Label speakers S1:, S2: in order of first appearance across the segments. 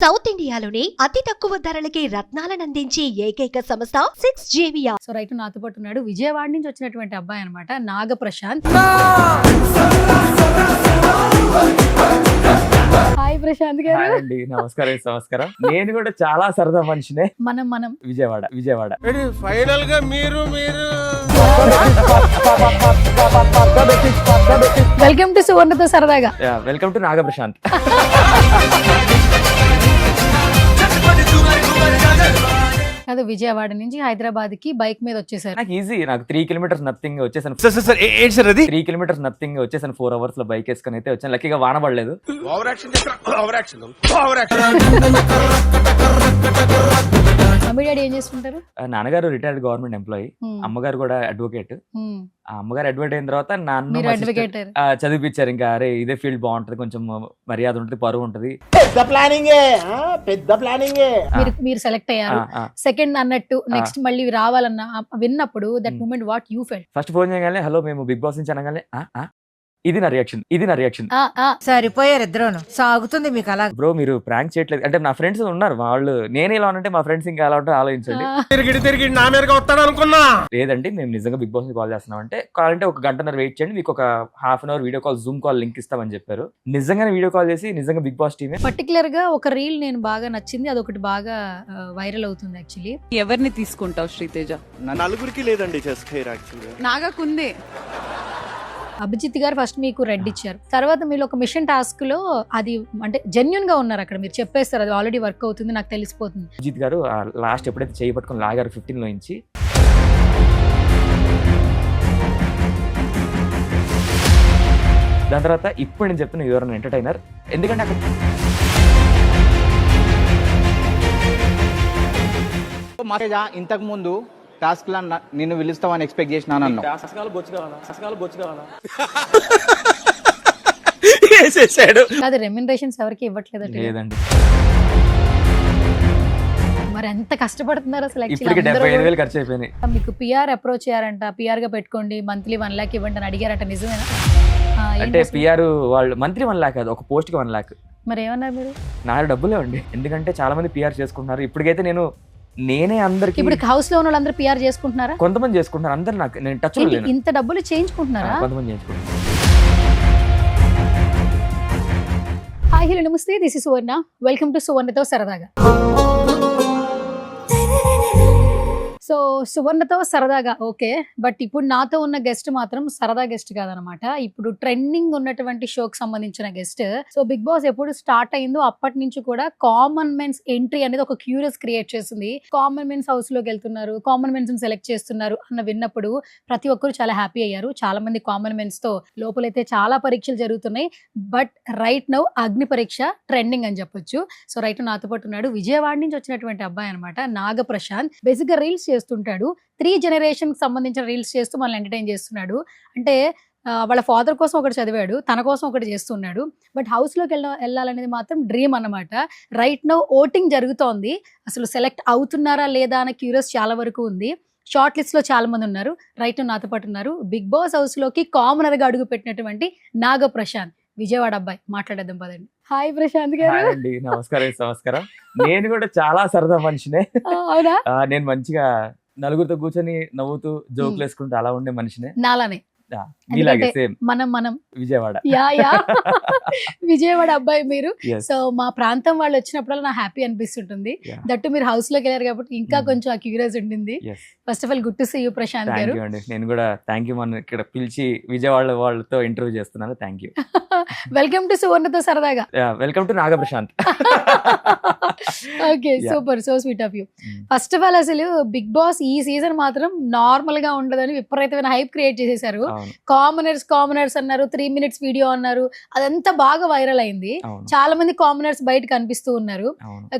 S1: South ఇండియాలోని అతి తక్కువ ధరలకి రత్నాలనందించే ఏకైక సంస్థ 6JVR.
S2: సో రైట్ నాతో పాటు ఉన్నాడు విజయవాడ నుంచి వచ్చినటువంటి అబ్బాయి అనమాట నాగ ప్రశాంత్. హాయ్ ప్రశాంత్ గారు.
S3: హాయ్ అండి, నమస్కారం. నేను కూడా చాలా సరదా మనిషినే.
S2: మనం
S3: విజయవాడ
S4: ఫైనల్ గా మీరు
S2: వెల్కమ్ టు సువర్ణతో సరదాగా.
S3: Welcome to Naga Prashanth.
S2: అది విజయవాడ నుంచి హైదరాబాద్ కి బైక్ మీద వచ్చేసారు.
S3: నాకు ఈజీ, నాకు 3 కిలోమీటర్స్ నథింగ్ వచ్చేసాను.
S4: ఏంటి సార్ అది
S3: 3 కిలోమీటర్స్ నథింగ్ వచ్చేసాను. 4 hours లో బైక్ వేసుకొని అయితే వచ్చాను. లక్కీగా వాన పడలేదు.
S2: మమ్మీ డాడీ ఏం చేసుకుంటారు?
S3: నాన్నగారు రిటైర్డ్ గవర్నమెంట్ ఎంప్లాయీ, అమ్మగారు కూడా అడ్వకేట్. ఆ అమ్మగారు అడ్వకేట్ అయిన తర్వాత నాన్న
S2: మీరు అడ్వకేట్
S3: చదివిపించారు. ఇంకా అరే ఇదే ఫీల్డ్ బాగుంటది, కొంచెం మర్యాద ఉంటది, పరువు ఉంటది.
S4: పెద్ద ప్లానింగ్
S2: మీరు సెలెక్ట్ అయ్యారు. సెకండ్ అన్నట్టు నెక్స్ట్ మళ్ళీ రావాలన్న విన్నప్పుడు that moment what you felt?
S3: First phone చేయగానే హలో మేము బిగ్ బాస్ నుంచి అనగానే ఇది నా రియాక్షన్.
S5: సరిపోయారు ఇద్దరును. సాగుతుంది మీకు అలా.
S3: బ్రో మీరు ప్రాంక్ చేయట్లేదు అంటే నా ఫ్రెండ్స్ ఉన్నారు, వాళ్ళు నేనే ఇలా అంటే మా ఫ్రెండ్స్ ఇంకా ఎలా ఉంటారో ఆలోచించండి.
S4: తిరిగి నా మీదగా వస్తాడు అనుకున్నా.
S3: లేదంటే మేము నిజంగా బిగ్ బాస్ కాల్ చేస్తున్నాం అంటే కావాలంటే ఒక గంటన్నర వెయిట్ చేయండి, మీకు ఒక ½ hour video call Zoom call link ఇస్తామని చెప్పారు. నిజంగానే వీడియో కాల్ చేసి నిజంగా బిగ్ బాస్ టీమే.
S2: పర్టికులర్ గా ఒక రీల్ నేను బాగా నచ్చింది, అదొకటి బాగా వైరల్ అవుతుంది. యాక్చువల్లీ
S6: ఎవరిని తీసుకుంటావు శ్రీతేజ?
S4: నలుగురికి లేదండి చెస్ట్ హెయిర్ యాక్చువల్లీ.
S6: నాగకుంది.
S2: అభిజిత్ గారు ఫస్ట్ మీకు రెడ్ ఇచ్చారు, తర్వాత మీరు ఒక మిషన్ టాస్క్ లో అది అంటే జెన్యున్ గా ఉన్నారు అక్కడ, మీరు చెప్పేస్తారు అది ఆల్రెడీ వర్క్ అవుతుంది నాకు తెలిసిపోతుంది.
S3: అజిత్ గారు లాస్ట్ ఎప్పుడైతే చేయి పట్టుకొని లాగారు 15 లో నుంచి, దాని తర్వాత ఇప్పుడు నేను చెప్తున్నా యువర్ ఎంటర్టైనర్. ఎందుకంటే అక్కడ
S7: ఇంతకు ముందు టాస్క్ లా నిన్ను పిలుస్తామని ఎక్స్పెక్ట్ చేసినాను అన్నావు.
S2: అది రెమ్యునరేషన్స్ ఎవరికి ఇవ్వట్లేదు.
S3: లేదండి,
S2: మరి ఎంత కష్టపడుతున్నారు అసలు.
S3: ఇప్పటికి 75,000 ఖర్చు అయిపోయినాయి.
S2: మీకు పిఆర్ అప్రోచ్ అయ్యారంట, పిఆర్ గా పెట్టుకోండి మంత్లీ 1 lakh ఇవ్వండి అని అడిగారంట, నిజమేనా?
S3: అంటే పిఆర్ వాళ్ళు మంత్లీ 1 lakh కాదు, ఒక పోస్ట్ కి 1 lakh.
S2: మరి ఏమన్నారు మీరు?
S3: నా డబ్బులే అండి, ఎందుకంటే చాలా మంది పిఆర్ చేసుకుంటున్నారు. ఇప్పటికైతే నేనే అందరికి
S2: ఇప్పుడు హౌస్ లో ఉన్న వాళ్ళందరూ పిఆర్ చేసుకుంటున్నారా?
S3: కొంతమంది చేసుకుంటున్నారు, అందరు నాకు నేను టచ్ లో లేను.
S2: ఇంత డబ్బులు చేయించుకుంటున్నారా?
S3: కొంతమంది చేయించుకుంటున్నారు.
S2: హాయ్ హలో నమస్తే, this is Suvarna. Welcome to సువర్ణతో సరదాగా. సో సువర్ణతో సరదాగా ఓకే, బట్ ఇప్పుడు నాతో ఉన్న గెస్ట్ మాత్రం సరదా గెస్ట్ కాదనమాట. ఇప్పుడు ట్రెండింగ్ ఉన్నటువంటి షోకి సంబంధించిన గెస్ట్. సో బిగ్ బాస్ ఎప్పుడు స్టార్ట్ అయిందో అప్పటి నుంచి కూడా కామన్ మెన్స్ ఎంట్రీ అనేది ఒక క్యూరియస్ క్రియేట్ చేసింది. కామన్ మెన్స్ హౌస్ లోకి వెళ్తున్నారు, కామన్ మెన్స్ సెలెక్ట్ చేస్తున్నారు అన్న విన్నప్పుడు ప్రతి ఒక్కరు చాలా హ్యాపీ అయ్యారు. చాలా మంది కామన్ మెన్స్ తో లోపలైతే చాలా పరీక్షలు జరుగుతున్నాయి. బట్ రైట్ నౌ అగ్ని పరీక్ష ట్రెండింగ్ అని చెప్పొచ్చు. సో రైట్ నాతో పాటు ఉన్నాడు విజయవాడ నుంచి వచ్చినటువంటి అబ్బాయి అనమాట నాగ ప్రశాంత్. బేసిక్ గా రీల్స్ చేస్తుంటాడు, 3 generation కి సంబంధించిన రీల్స్ చేస్తూ మనల్ని ఎంటర్టైన్ చేస్తున్నాడు. అంటే వాళ్ళ ఫాదర్ కోసం ఒకటి చదివాడు, తన కోసం ఒకటి చేస్తున్నాడు. బట్ హౌస్లోకి వెళ్ళాలనేది మాత్రం డ్రీమ్ అన్నమాట. రైట్ నౌ ఓటింగ్ జరుగుతోంది. అసలు సెలెక్ట్ అవుతున్నారా లేదా అనే క్యూరియస్ చాలా వరకు ఉంది. షార్ట్ లిస్ట్ లో చాలా మంది ఉన్నారు. రైట్ నౌ నాతో పాటు ఉన్నారు బిగ్ బాస్ హౌస్ లోకి కామనర్ గా అడుగు పెట్టినటువంటి నాగ ప్రశాంత్, విజయవాడ అబ్బాయి. మాట్లాడేద్దాం పదండి. హాయ్ ప్రశాంత్ గారు.
S3: నమస్కారం. నేను కూడా చాలా సరదా మనిషినే.
S2: అవునా?
S3: నేను మంచిగా నలుగురితో కూర్చొని నవ్వుతూ జోకులు వేసుకుంటూ అలా ఉండే మనిషినే.
S2: నాలానే మనం
S3: విజయవాడ
S2: విజయవాడ అబ్బాయి మీరు. సో మా ప్రాంతం వాళ్ళు వచ్చినప్పుడు నా హ్యాపీ అనిపిస్తుంటుంది. దట్టు మీరు హౌస్ లోకి వెళ్ళారు కాబట్టి ఇంకా కొంచెం ఆ క్యూరియస్ ఉండింది. First of all good to see you Prashanth garu.
S3: నేను కూడా థ్యాంక్ యూ, మన ఇక్కడ పిలిచి విజయవాడ వాళ్ళతో ఇంటర్వ్యూ చేస్తున్నాను. Thank you.
S2: వెల్కమ్ టు సువర్ణతో సరదాగా.
S3: Welcome to Naga Prashanth.
S2: Okay super, so sweet of you. First of all అసలు బిగ్ బాస్ ఈ సీజన్ మాత్రం నార్మల్ గా ఉండదని విపరీతమైన హైప్ క్రియేట్ చేసేసారు. కామనర్స్ అన్నారు, 3 minutes వీడియో అన్నారు, అదంతా బాగా వైరల్ అయింది. చాలా మంది కామనర్స్ బయట కనిపిస్తూ ఉన్నారు.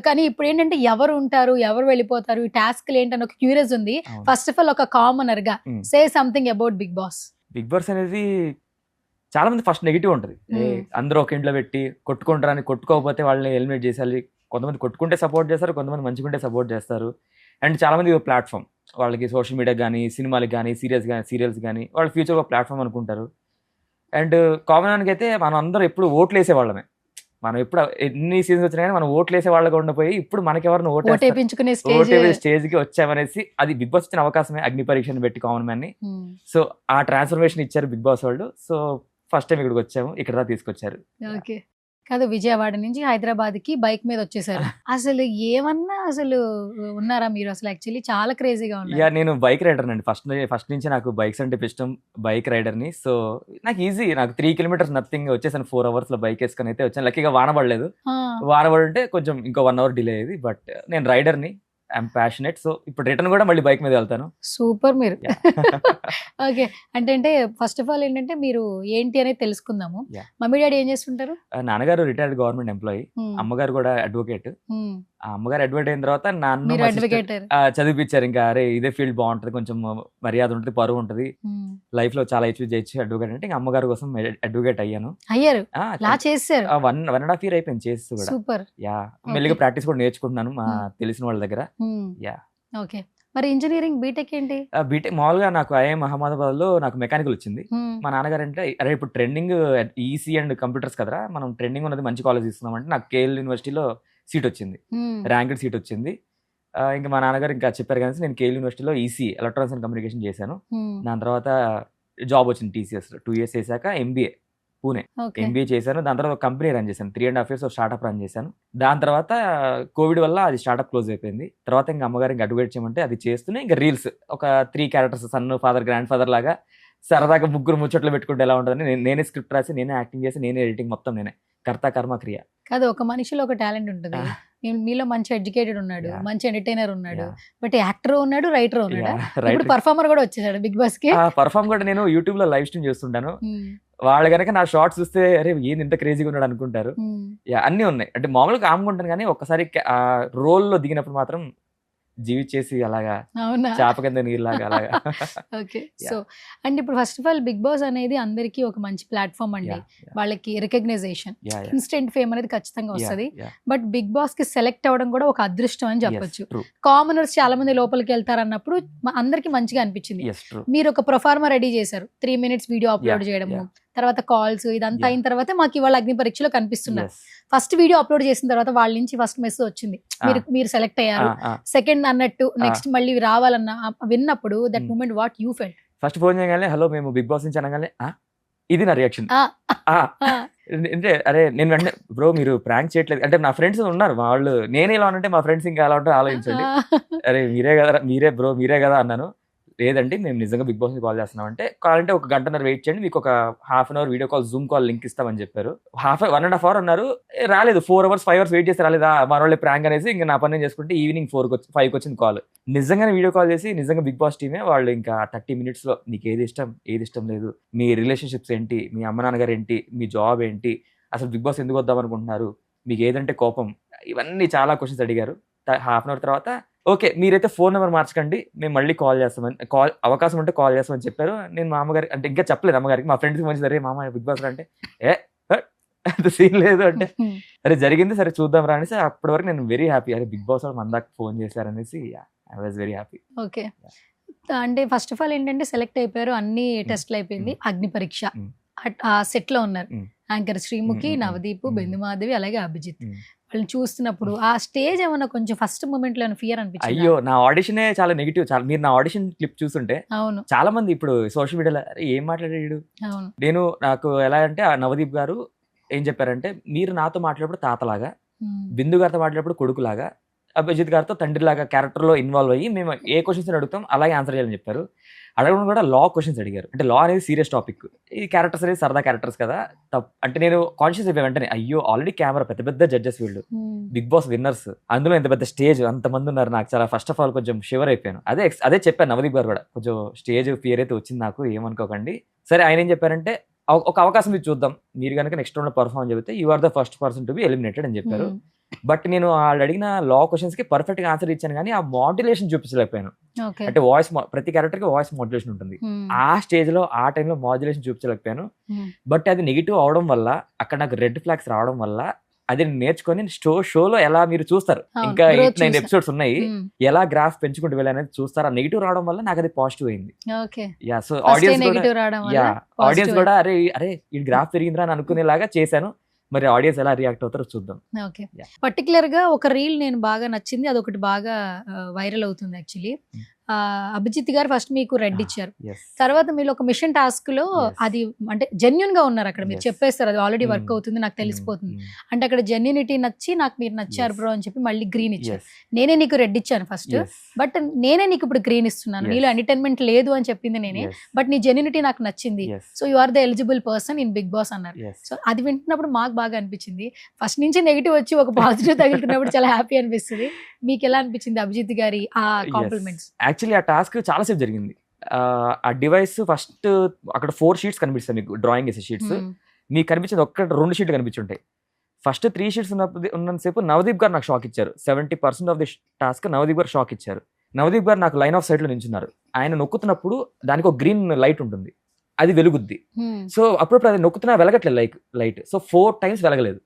S2: కానీ ఇప్పుడు ఏంటంటే ఎవరు ఉంటారు, ఎవరు వెళ్ళిపోతారు, ఈ టాస్క్ ఏంటని ఒక క్యూరియస్ ఉంది. ఫస్ట్ ఆఫ్ ఆల్ ఒక కామనర్ గా say something about Bigg Boss.
S3: Bigg Boss అనేది చాలా మంది ఫస్ట్ నెగిటివ్ ఉంటుంది. అందరూ ఒక ఇంట్లో పెట్టి కొట్టుకుంటారని, కొట్టుకోకపోతే వాళ్ళని ఎలిమినేట్ చేసేయాలి. కొంతమంది కొట్టుకుంటే సపోర్ట్ చేస్తారు, కొంతమంది మంచిగుంటే సపోర్ట్ చేస్తారు. అండ్ చాలా మంది ప్లాట్ఫామ్ వాళ్ళకి, సోషల్ మీడియా కానీ, సినిమాలకి కానీ, సీరియల్స్ కానీ వాళ్ళ ఫ్యూచర్ ఒక ప్లాట్ఫామ్ అనుకుంటారు. అండ్ కామన్ మ్యాన్కి అయితే మనం అందరం ఎప్పుడు ఓట్లు వేసేవాళ్ళమే. మనం ఎప్పుడు ఎన్ని సీజన్స్ వచ్చినా కానీ మనం ఓట్లు వేసే వాళ్ళగా ఉండిపోయి ఇప్పుడు మనకెవరిని
S2: ఓటేపించుకునే స్టేజ్.
S3: స్టేజ్ కి వచ్చామనేసి అది బిగ్ బాస్ ఇచ్చిన అవకాశమే, అగ్ని పరీక్షను పెట్టి కామన్ మ్యాన్ ని. సో ఆ ట్రాన్స్ఫర్మేషన్ ఇచ్చారు బిగ్ బాస్ వాళ్ళు. సో ఫస్ట్ టైం ఇక్కడికి వచ్చాము, ఇక్కడ తీసుకొచ్చారు.
S2: ఓకే. కాదు, విజయవాడ నుంచి హైదరాబాద్ కి బైక్ మీద వచ్చేసారు. అసలు ఏమన్నా అసలు ఉన్నారా మీరు? అసలు యాక్చువల్లీ చాలా క్రేజీగా
S3: యా,
S2: ఉన్నారు.
S3: నేను బైక్ రైడర్ అండి. ఫస్ట్ నుంచి నాకు బైక్స్ అంటే ఇష్టం, బైక్ రైడర్ ని. సో నాకు ఈజీ, నాకు 3 కిలోమీటర్స్ నథింగ్ వచ్చేసాను. 4 hours లో బైక్ వేసుకొని అయితే వచ్చాను. లక్కీగా వాన పడలేదు.
S2: ఆ,
S3: వాన పడుంటే కొంచెం ఇంకో 1 hour డిలే అయ్యేది. బట్ నేను రైడర్ ని, ఐఎమ్ ప్యాషనెట్. సో ఇప్పుడు రిటర్న్ కూడా మళ్ళీ బైక్ మీద వెళ్తాను.
S2: సూపర్ మీరు.
S3: Yeah.
S2: ఓకే. అంటే ఫస్ట్ ఆఫ్ ఆల్ ఏంటంటే మీరు ఏంటి అనేది తెలుసుకుందాము.
S3: Yeah.
S2: మమ్మీ డాడీ ఏం చేస్తుంటారు?
S3: నాన్నగారు రిటైర్డ్ గవర్నమెంట్ ఎంప్లాయీ,
S2: Hmm.
S3: అమ్మగారు కూడా అడ్వకేట్.
S2: Hmm.
S3: ఆ అమ్మగారు అడ్వకేట్ అయిన తర్వాత నన్ను
S2: మీరు
S3: మా sister,
S2: అడ్వకేటర్.
S3: చదివించారు. ఇంకా అరే ఇదే ఫీల్డ్ బాగుంటది, కొంచెం మర్యాద ఉంటుంది, పరువు ఉంటుంది, లైఫ్ లో చాలా అచీవ్ చేయొచ్చు అడ్వకేట్ అంటే. ఇంకా అమ్మగారి కోసం అడ్వకేట్ అయ్యాను.
S2: అయ్యారు, లా చేశారు.
S3: 1.5 year అయిపోయింది చేసి కూడా.
S2: సూపర్.
S3: యా, మెల్లిగా ప్రాక్టీస్ కూడా నేర్చుకుంటున్నాను మా తెలిసిన వాళ్ళ దగ్గర. యా.
S2: ఓకే. మరి ఇంజనీరింగ్ బీటెక్ ఏంటి?
S3: బీటెక్ మామూలుగా నాకు ఐఎం అహ్మదాబాద్ లో నాకు మెకానికల్ వచ్చింది.
S2: Hmm.
S3: మా నాన్నగారు అంటే అరే ఇప్పుడు ట్రెండింగ్ ఈసీ అండ్ కంప్యూటర్స్ కదరా, మనం ట్రెండింగ్ ఉన్నది మంచి కాలేజ్ ఇస్తున్నాం అంటే నాకు కేఎల్ యూనివర్సిటీలో సీట్ వచ్చింది,
S2: Hmm.
S3: ర్యాంక్డ్ సీట్ వచ్చింది. ఇంకా మా నాన్నగారు ఇంకా చెప్పారు కానీ నేను కేఎల్ యూనివర్సిటీలో ఈసీ ఎలక్ట్రానిక్స్ అండ్ కమ్యూనికేషన్ చేశాను.
S2: Hmm.
S3: దాని తర్వాత జాబ్ వచ్చింది టీసీఎస్ 2 years చేశాక ఎంబీఏ పూణే
S2: ఓకే.
S3: ఎంబీఏ చేశాను. దాని తర్వాత ఒక కంపెనీ రన్ చేశాను, 3.5 years స్టార్ట్అప్ రన్ చేశాను. దాని తర్వాత కోవిడ్ వల్ల అది స్టార్ట్అప్ క్లోజ్ అయిపోయింది. తర్వాత ఇంకా అమ్మగారు ఇంకా అడ్వకేట్ చేయమంటే అది చేస్తూనే ఇంకా రీల్స్ ఒక 3 characters son, father, grandfather లాగా సరదాగా ముగ్గురు ముచ్చట్లు పెట్టుకుంటే ఎలా ఉంటుందని నేనే స్క్రిప్ట్ రాసి, నేనే యాక్టింగ్ చేసి, నేనే ఎడిటింగ్, మొత్తం నేనే కర్త కర్మ క్రియ.
S2: కాదు, ఒక మనిషిలో ఒక టాలెంట్ ఉంటుంది. మీలో మంచి ఎడ్యుకేటెడ్ ఉన్నాడు,
S3: Yeah.
S2: మంచి ఎంటర్టైనర్ ఉన్నాడు, బట్ యాక్టర్ ఉన్నాడు, రైటర్ ఉన్నాడు, ఇప్పుడు
S3: రైట్.
S2: పర్ఫార్మర్ కూడా వచ్చేసాడు బిగ్ బాస్ కి.
S3: పర్ఫామ్ కూడా నేను యూట్యూబ్ లో లైవ్ స్ట్రీమ్ చేస్తుంటాను. వాళ్ళు కనుక నా షార్ట్స్ చూస్తే అరే ఏంది ఇంత క్రేజీగా ఉన్నాడు అనుకుంటారు. యా, అన్నీ ఉన్నాయి. అంటే మామూలుగా కాముకుంటాను కానీ ఒక్కసారి ఆ రోల్ లో దిగినప్పుడు మాత్రం జీవించేసి అలాగా
S2: అవునా?
S3: చేప కింద నీళ్ళలాగా అలాగా.
S2: ఓకే.
S3: Yeah.
S2: సో అండ్ ఇప్పుడు first of all Bigg Boss అనేది అందరికీ ఒక మంచి ప్లాట్ఫామ్ అండి.
S3: Yeah, yeah.
S2: వాళ్ళకి recognition,
S3: Yeah, yeah.
S2: Instant fame అనేది ఖచ్చితంగా
S3: Yeah,
S2: వస్తుంది.
S3: yeah.
S2: బట్ బిగ్ బాస్ కి సెలెక్ట్ అవ్వడం కూడా ఒక అదృష్టం అని
S3: Yes,
S2: చెప్పొచ్చు.
S3: true.
S2: కామనర్స్ చాలా మంది లోపలికి వెళ్తారు అన్నప్పుడు అందరికి మంచిగా అనిపించింది.
S3: Yes, true.
S2: మీరు ఒక ప్రొఫార్మా రెడీ చేశారు, 3 minutes వీడియో అప్లోడ్
S3: Yeah,
S2: చేయడము,
S3: yeah.
S2: తర్వాత కాల్స్, ఇదంతా
S3: Yeah.
S2: అయిన తర్వాత మాకు ఇవాళ అగ్ని పరీక్షలో కనిపిస్తున్నారు.
S3: Yes.
S2: ఫస్ట్ వీడియో అప్లోడ్ చేసిన తర్వాత వాళ్ళ నుంచి ఫస్ట్ మెసేజ్ వచ్చింది, మీరు సెలెక్ట్ అయ్యారు, సెకండ్ అన్నట్టు నెక్స్ట్ మళ్ళీ రావాలన్న విన్నప్పుడు that moment what you felt?
S3: First phone చేయగానే హలో మేము బిగ్ బాస్ నుంచి అనగానే ఇది నా రియాక్షన్. అంటే అరే నేను వెంటనే బ్రో మీరు ప్రాంక్ చేయట్లేదు అంటే, నా ఫ్రెండ్స్ ఉన్నారు వాళ్ళు, నేనే ఇలా అంటే మా ఫ్రెండ్స్ ఇంకా ఎలా ఉంటారో ఆలోచించండి. అరే మీరే కదా, మీరే కదా అన్నాను. లేదండి మేము నిజంగా బిగ్ బాస్ కాల్ చేస్తున్నాం అంటే, కావాలంటే 1 గంటన్నర వెయిట్ చేయండి, మీకు ఒక 1/2 hour video call, Zoom call link ఇస్తామని చెప్పారు. 1.5 hour అన్నారు, రాలేదు. 4 hours 5 hours వెయిట్ చేస్తే రాలేదా, మన వాళ్ళే ప్రాంక్ అనేసి ఇంకా నా పని నేను చేసుకుంటే ఈవినింగ్ 5 వచ్చింది కాల్. నిజంగానే వీడియో కాల్ చేసి నిజంగా బిగ్ బాస్ టీమే వాళ్ళు ఇంకా 30 minutes లో నీకు ఏది ఇష్టం లేదు, మీ రిలేషన్షిప్స్ ఏంటి, మీ అమ్మ నాన్నగారు ఏంటి, మీ జాబ్ ఏంటి, అసలు బిగ్ బాస్ ఎందుకు వద్దాం అనుకుంటున్నారు, మీకు ఏదంటే కోపం, ఇవన్నీ చాలా క్వశ్చన్స్ అడిగారు. 1/2 hour తర్వాత ఓకే మీరైతే ఫోన్ నెంబర్ మార్చకండి, మేము మళ్ళీ కాల్ చేస్తామని, అవకాశం ఉంటే కాల్ చేస్తామని చెప్పారు. నేను మా అమ్మగారి అంటే ఇంకా చెప్పలేదు అమ్మగారికి, మా ఫ్రెండ్స్కి మంచిది, అరే మామ బిగ్ బాస్ అంటే అంత సీన్ లేదు అంటే, అరే జరిగింది సరే చూద్దాం రా అనేసి. అప్పటి వరకు నేను వెరీ హ్యాపీ, అరే బిగ్ బాస్ వాళ్ళు మన దాకా ఫోన్ చేశారనేసి I was very happy.
S2: Okay. అంటే ఫస్ట్ ఆఫ్ ఆల్ ఏంటంటే సెలెక్ట్ అయిపోయారు, అన్ని టెస్ట్లు అయిపోయింది, అగ్ని పరీక్ష ఆ సెట్ లో ఉన్నారు. యాంకర్ శ్రీముఖి, నవదీప్, బెందుమాధవి, అలాగే అభిజిత్. వాళ్ళని చూస్తున్నప్పుడు ఆ స్టేజ్ ఏమన్నా కొంచెం ఫస్ట్ మూమెంట్ లో ఫియర్ అనిపించింది?
S3: అయ్యో నా ఆడిషనే చాలా నెగిటివ్. మీరు నా ఆడిషన్ క్లిప్ చూస్తుంటే
S2: అవును,
S3: చాలా మంది ఇప్పుడు సోషల్ మీడియాలో ఏం మాట్లాడాడు.
S2: అవును.
S3: నాకు ఎలా అంటే ఆ నవదీప్ గారు ఏం చెప్పారంటే, మీరు నాతో మాట్లాడేప్పుడు తాతలాగా, బిందు గారితో మాట్లాడేప్పుడు కొడుకులాగా, అభిజిత్ గారితో తండ్రిలాగా క్యారెక్టర్లో ఇన్వాల్వ్ అయ్యి మేము ఏ క్వశ్చన్స్ అడుగుతాం అలాగే ఆన్సర్ చేయాలని చెప్పారు. అడగడం కూడా లా క్వశ్చన్స్ అడిగారు. అంటే లా అనేది సీరియస్ టాపిక్, ఈ క్యారెక్టర్స్ అనేది సరదా క్యారెక్టర్స్ కదా. అంటే నేను కాన్షియస్ అయిపోయి వెంటనే అయ్యో ఆల్రెడీ కెమెరా పెద్ద జడ్జెస్ వీళ్ళు, బిగ్ బాస్ విన్నర్స్, అందులో ఎంత పెద్ద స్టేజ్, అంతమంది ఉన్నారు. నాకు చాలా ఫస్ట్ ఆఫ్ ఆల్ కొంచెం షివర్ అయిపోయాను. అదే చెప్పాను నవదీప్ గారు కూడా, కొంచెం స్టేజ్ ఫియర్ అయితే వచ్చింది నాకు, ఏమనుకోకండి. సరే ఆయన ఏం చెప్పారంటే, ఒక అవకాశం ఇది చూద్దాం, మీరు కనుక నెక్స్ట్ రౌండ్ పర్ఫార్మ్ చెబితే you are the first person to be eliminated అని చెప్పారు. బట్ నేను వాళ్ళు అడిగిన లా క్వశ్చన్స్ కి పర్ఫెక్ట్ గా ఆన్సర్ ఇచ్చాను, కానీ ఆ మాడ్యులేషన్ చూపించలేకపోయాను. అంటే వాయిస్, ప్రతి క్యారెక్టర్ కి వాయిస్ మాడ్యులేషన్ ఉంటుంది. ఆ స్టేజ్ లో ఆ టైంలో మాడ్యులేషన్ చూపించలేకపోయాను. బట్ అది నెగిటివ్ అవడం వల్ల, అక్కడ నాకు రెడ్ ఫ్లాగ్స్ రావడం వల్ల, అది నేర్చుకొని షోలో ఎలా మీరు చూస్తారు, ఇంకా 8-9 ఎపిసోడ్స్ ఉన్నాయి, ఎలా గ్రాఫ్ పెంచుకుంటూ వెళ్ళాలనేది చూస్తారు. ఆ నెగిటివ్ రావడం వల్ల నాకు అది పాజిటివ్ అయింది. యా, సో ఆడియన్స్ కూడా అరే ఈ గ్రాఫ్ పెరిగిందిరా అని అనుకునేలాగా చేశాను. మరి ఆడియన్స్ ఎలా రియాక్ట్ అవుతారో చూద్దాం.
S2: ఓకే.
S3: Yeah.
S2: పర్టికులర్ గా ఒక రీల్ నేను బాగా నచ్చింది, అదొకటి బాగా వైరల్ అవుతుంది యాక్చువల్లీ. అభిజిత్ గారు ఫస్ట్ మీకు రెడ్ ఇచ్చారు,
S3: Yes.
S2: తర్వాత మీరు ఒక మిషన్ టాస్క్ లో
S3: Yes.
S2: అది అంటే జెన్యున్ గా ఉన్నారు అక్కడ, మీరు
S3: Yes.
S2: చెప్పేస్తారు అది ఆల్రెడీ
S3: Mm.
S2: వర్క్ అవుతుంది నాకు తెలిసిపోతుంది.
S3: Mm.
S2: అంటే అక్కడ జెన్యునిటీ నచ్చి నాకు మీరు నచ్చారు
S3: Yes.
S2: బ్రో అని చెప్పి మళ్ళీ గ్రీన్ ఇచ్చారు.
S3: Yes.
S2: నేనే నీకు రెడ్ ఇచ్చాను ఫస్ట్,
S3: Yes.
S2: బట్ నేనే నీకు ఇప్పుడు గ్రీన్ ఇస్తున్నాను.
S3: Yes.
S2: నీలో ఎంటర్టైన్మెంట్ లేదు అని చెప్పింది నేనే,
S3: Yes.
S2: బట్ నీ జెన్యునిటీ నాకు నచ్చింది.
S3: Yes.
S2: So you are the eligible person in Bigg Boss అన్నారు.
S3: Yes.
S2: సో అది వింటున్నప్పుడు మాకు బాగా అనిపించింది. ఫస్ట్ నుంచి నెగిటివ్ వచ్చి ఒక పాజిటివ్ తగులుతున్నప్పుడు చాలా హ్యాపీ అనిపిస్తుంది. మీకు ఎలా అనిపించింది అభిజిత్ గారి ఆ కాంప్లిమెంట్స్?
S3: యాక్చువల్లీ ఆ టాస్క్ చాలాసేపు జరిగింది. ఆ డివైస్ ఫస్ట్ అక్కడ 4 షీట్స్ కనిపిస్తాయి మీకు, డ్రాయింగ్ వేసే షీట్స్. మీకు కనిపించింది ఒక్క 2 షీట్లు కనిపించుంటాయి. ఫస్ట్ 3 షీట్స్ ఉన్నంతసేపు నవదీప్ గారు నాకు షాక్ ఇచ్చారు. 70% ఆఫ్ ది టాస్క్ నవదీప్ గారు షాక్ ఇచ్చారు. నవదీప్ గారు నాకు లైన్ ఆఫ్ సైట్ లో నించున్నారు. ఆయన నొక్కుతున్నప్పుడు దానికి ఒక గ్రీన్ లైట్ ఉంటుంది, అది వెలుగుద్ది. సో అప్పుడప్పుడు అది నొక్కుతున్నా వెలగట్లేదు లైట్. సో 4 టైమ్స్ వెలగలేదు.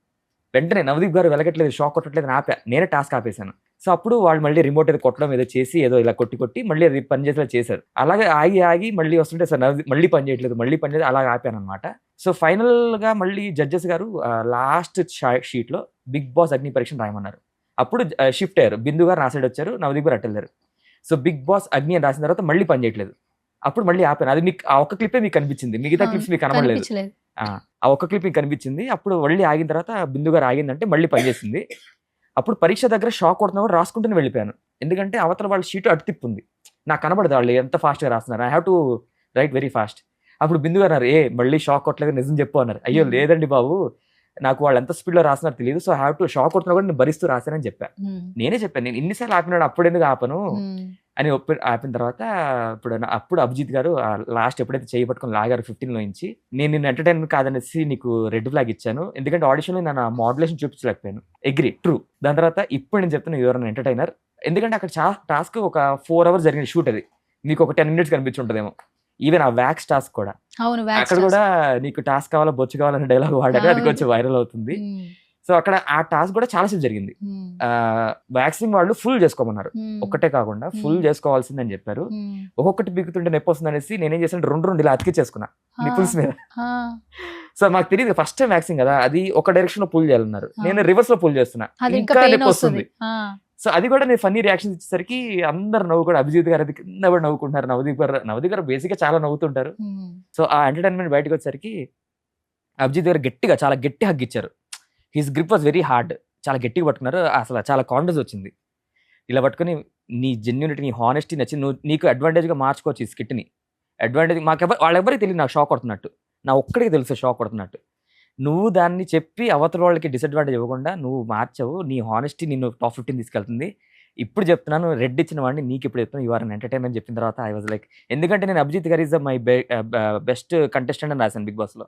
S3: వెంటనే నవదీప్ గారు వెలగట్లేదు, షాక్ కొట్టట్లేదు అని ఆపా, నేనే టాస్క్ ఆపేశాను. సో అప్పుడు వాళ్ళు మళ్ళీ రిమోట్ ఏదో కొట్టడం ఏదో చేసి ఏదో ఇలా కొట్టి మళ్ళీ అది పని చేసేలా చేశారు. అలాగే ఆగి మళ్ళీ వస్తుంటే సార్ నవదీప్ మళ్ళీ పని చేయట్లేదు, మళ్ళీ పని చేయలేదు, అలాగే ఆపాను అనమాట. సో ఫైనల్ గా మళ్ళీ జడ్జెస్ గారు లాస్ట్ షీట్ లో బిగ్ బాస్ అగ్ని పరీక్ష రాయమన్నారు. అప్పుడు షిఫ్ట్ అయ్యారు, బిందు గారు నా సైడ్ వచ్చారు, నవదీప్ గారు అట్టెళ్ళారు. సో బిగ్ బాస్ అగ్ని అని రాసిన తర్వాత మళ్ళీ పని చేయట్లేదు. అప్పుడు మళ్ళీ ఆపాను. అది మీకు ఆ ఒక్క క్లిప్పే మీకు కనిపించింది, మిగతా క్లిప్స్ మీకు కనబడలేదు. ఆ ఒక్క క్లిప్ మీకు కనిపించింది. అప్పుడు మళ్ళీ ఆగిన తర్వాత బిందు గారు ఆగిందంటే మళ్ళీ పనిచేసింది. అప్పుడు పరీక్ష దగ్గర షాక్ కొడుతున్నప్పుడు రాసుకుంటూనే వెళ్ళిపోయాను, ఎందుకంటే అవతల వాళ్ళ షీట్ అటు తిప్పుంది, నాకు కనబడదు వాళ్ళు ఎంత ఫాస్ట్గా రాస్తున్నారు. I have to right very fast. అప్పుడు బిందు గారు అన్నారు, మళ్ళీ షాక్ కొట్టలేదు నిజం చెప్పు అన్నారు. అయ్యో లేదండి బాబు, నాకు వాళ్ళు ఎంత స్పీడ్లో రాస్తున్నారు తెలియదు, సో హ్యావ్ టు షాక్ కొడుతున్నా కూడా నేను భరిస్తూ రాశానని చెప్పాను. నేనే చెప్పాను, నేను ఇన్నిసార్లు ఆపినాడు అప్పుడు ఎందుకు ఆపను అని ఆపిన తర్వాత అప్పుడు అభిజిత్ గారు లాస్ట్ ఎప్పుడైతే చేయి పట్టుకొని లాగారు 15 నుంచి, నేను నిన్ను ఎంటర్టైన్ కాదనేసి నీకు రెడ్ ఫ్లాగ్ ఇచ్చాను, ఎందుకంటే ఆడిషన్లో నేను మోడ్యులేషన్ చూపించలేకపోయాను. Agri true. దాని తర్వాత ఇప్పుడు నేను చెప్తాను ఎవరైనా ఎంటర్టైనర్, ఎందుకంటే అక్కడ టాస్క్ ఒక 4 hours జరిగిన షూట్, అది మీకు ఒక 10 minutes కనిపించుంటుందేమో. ఈవెన్ ఆ వ్యాక్స్ టాస్క్ కూడా, అక్కడ కూడా నీకు టాస్క్ కావాలా బొచ్చు కావాలనే డైలాగ్ వాడారు, అది కొంచెం వైరల్ అవుతుంది. సో అక్కడ ఆ టాస్క్ కూడా చాలా సేపు జరిగింది. వ్యాక్సింగ్ వాళ్ళు ఫుల్ చేసుకోమన్నారు, ఒక్కటే కాకుండా ఫుల్ చేసుకోవాల్సిందని చెప్పారు. ఒక్కొక్కటి బిగుతుంటే నొప్పి వస్తుంది అనేసి నేనేం చేశాను, 2 ఇలా అతికిచ్చేసుకున్నా నిపుల్స్ మీద. సో మాకు తెలియదు ఫస్ట్ టైం వ్యాక్సింగ్ కదా, అది ఒక డైరెక్షన్ లో పుల్ చేయాలన్నారు, నేను రివర్స్ లో పుల్ చేస్తున్నా, ఇంకా నొప్పి వస్తుంది. సో అది కూడా నేను ఫన్నీ రియాక్షన్ ఇచ్చేసరికి అందరు నవ్వు కూడా, అభిజిత్ గారు అది కింద కూడా నవ్వుకుంటున్నారు, నవదీప్ గారు బేసిక్ గా చాలా నవ్వుతుంటారు. సో ఆ ఎంటర్టైన్మెంట్ బయటకు వచ్చేసరికి అభిజిత్ గారు చాలా గట్టి హగ్ ఇచ్చారు. His grip was very hard, చాలా గట్టిగా పట్టుకున్నారు. అసలు చాలా కాన్ఫిడెన్స్ వచ్చింది. ఇలా పట్టుకుని నీ జెన్యూనిటీ, నీ హానెస్టీ నచ్చి నీకు అడ్వాంటేజ్గా మార్చుకోవచ్చు ఈ స్కిట్ని. అడ్వాంటేజ్ వాళ్ళెవరికి తెలియదు నాకు షాక్ కొడుతున్నట్టు, నా ఒక్కడికి తెలుసు షాక్ కొడుతున్నట్టు. నువ్వు దాన్ని చెప్పి అవతల వాళ్ళకి డిసడ్వాంటేజ్ ఇవ్వకుండా నువ్వు మార్చావు, నీ హానెస్టీ నిన్ను టాప్ 15 తీసుకెళ్తుంది. ఇప్పుడు చెప్తున్నాను, రెడ్ ఇచ్చిన వాడిని నీకు ఇప్పుడు చెప్తున్నాను, యు ఆర్ అన్ ఎంటర్టైన్మెంట్ చెప్పిన తర్వాత ఐ వాజ్ లైక్, ఎందుకంటే నేను అభిజిత్ గారు ఈజ్ మై బెస్ట్ కంటెస్టెంట్ అని రాశాను బిగ్ బాస్ లో.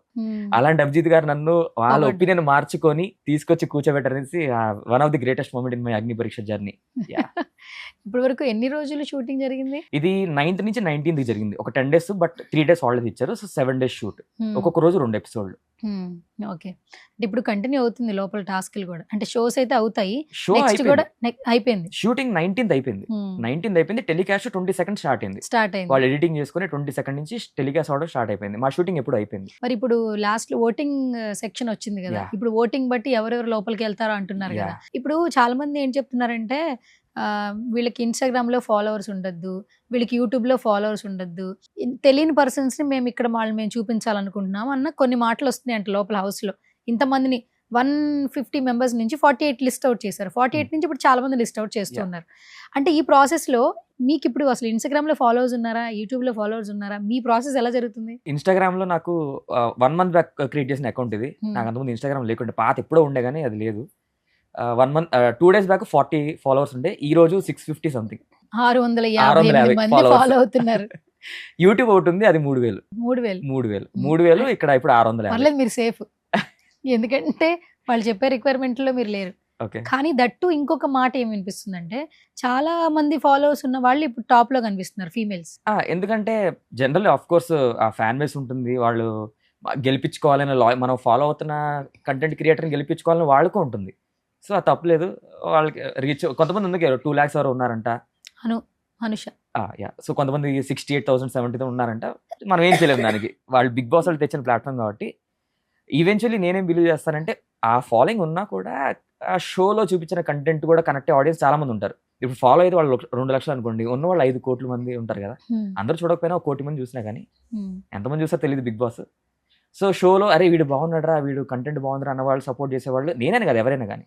S3: అలాంటి అభిజిత్ గారు నన్ను వాళ్ళ ఒపీనియన్ మార్చుకొని తీసుకొచ్చి కూర్చోబెట్టారనేసి one of the greatest moment in my Agni Pariksha journey.
S2: ఇప్పటి వరకు ఎన్ని రోజులు షూటింగ్ జరిగింది?
S3: ఇది 9th నుంచి 19th జరిగింది, ఒక 10 days, బట్ 3 days హాలిడేస్ ఇచ్చారు. సో 7 days షూట్, ఒక్కొక్క రోజు 2 episodes.
S2: ఓకే. అంటే ఇప్పుడు కంటిన్యూ అవుతుంది లోపల టాస్క్లు కూడా, అంటే షోస్ అయితే అవుతాయి.
S3: షో
S2: కూడా అయిపోయింది,
S3: షూటింగ్ 19th అయిపోయింది, 19th అయిపోయింది. టెలికాస్ట్ 22nd స్టార్ట్ అయింది. వాళ్ళు ఎడిటింగ్ చేసుకుని 22nd నుంచి టెలికాస్ట్ అవడం స్టార్ట్ అయిపోయింది. మా షూటింగ్ ఎప్పుడు అయిపోయింది.
S2: మరి ఇప్పుడు లాస్ట్ ఓటింగ్ సెక్షన్ వచ్చింది కదా, ఇప్పుడు ఓటింగ్ బట్టి ఎవరెవరు లోపలికి వెళ్తారో అంటున్నారు కదా. ఇప్పుడు చాలా మంది ఏం చెప్తున్నారంటే వీళ్ళకి ఇన్స్టాగ్రామ్ లో ఫాలోవర్స్ ఉండద్దు, వీళ్ళకి యూట్యూబ్ లో ఫాలోవర్స్ ఉండద్దు, తెలియని పర్సన్స్ ని మేము ఇక్కడ మేము చూపించాలనుకుంటున్నాం అన్న కొన్ని మాటలు వస్తున్నాయి అంటే లోపల హౌస్ లో. ఇంతమందిని 150 members నుంచి 48 లిస్ట్ అవుట్ చేశారు. 48 నుంచి ఇప్పుడు చాలా మంది లిస్ట్ అవుట్ చేస్తున్నారు. అంటే ఈ ప్రాసెస్ లో మీకు ఇప్పుడు అసలు ఇన్స్టాగ్రామ్ లో ఫాలోవర్స్ ఉన్నారా, యూట్యూబ్ లో ఫాలోవర్స్ ఉన్నారా, మీ ప్రాసెస్ ఎలా జరుగుతుంది?
S3: ఇన్స్టాగ్రామ్ లో నాకు 1 month బ్యాక్ క్రియేట్ చేసిన అకౌంట్ ఇది. నాకు అంతకుముందు ఇన్స్టాగ్రామ్ లేకుంటే, పాత ఎప్పుడో ఉండే కానీ అది లేదు. 2 days బ్యాక్ 40 followers ఉండే, ఈ రోజు 650 సంథింగ్,
S2: 650 మంది ఫాలో అవుతున్నారు.
S3: యూట్యూబ్ ఒకటి ఉంది, అది 3000. ఇక్కడ ఇప్పుడు 650.
S2: పర్లేదు, మీరు సేఫ్. ఎందుకంటే వాళ్ళు చెప్పే రిక్వైర్మెంట్ లో మీరు లేరు. కానీ దట్టు ఇంకొక మాట ఏం వినిపిస్తుందంటే, చాలా మంది ఫాలోవర్స్ ఉన్న వాళ్ళు ఇప్పుడు టాప్ లో కనిపిస్తున్నారు ఫీమేల్స్.
S3: ఎందుకంటే జనరల్ ఆఫ్ కోర్స్ ఆ ఫ్యాన్ బేస్ ఉంటుంది, వాళ్ళు గెలిపించుకోవాలని, మనం ఫాలో అవుతున్న కంటెంట్ క్రియేటర్ని గెలిపించుకోవాలని వాళ్ళకు ఉంటుంది. సో అది తప్పలేదు, వాళ్ళకి రీచ్ కొంతమంది ఉంది 2 lakhs వరకు ఉన్నారంట.
S2: అనుష
S3: సో కొంతమంది 68,000 70,000 ఉన్నారంట. మనం ఏం చేయలేము దానికి, వాళ్ళు బిగ్ బాస్ వాళ్ళు తెచ్చిన ప్లాట్ఫామ్ కాబట్టి. ఈవెన్చువల్లీ నేనేం బిలీవ్ చేస్తానంటే ఆ ఫాలోయింగ్ ఉన్నా కూడా ఆ షోలో చూపించిన కంటెంట్ కూడా కనెక్ట్ ఆడియన్స్ చాలా మంది ఉంటారు. ఇప్పుడు ఫాలో అయితే వాళ్ళు 2 లక్షలు అనుకోండి, ఉన్న వాళ్ళు 5 కోట్ల మంది ఉంటారు కదా. అందరూ చూడకపోయినా 1 కోటి మంది చూసినా కానీ ఎంతమంది చూస్తారో తెలియదు బిగ్ బాస్. సో షోలో అరే వీడు బాగున్నాడరా, వీడు కంటెంట్ బాగుందిరా అన్న వాళ్ళు సపోర్ట్ చేసేవాళ్ళు నేనే కదా, ఎవరైనా కానీ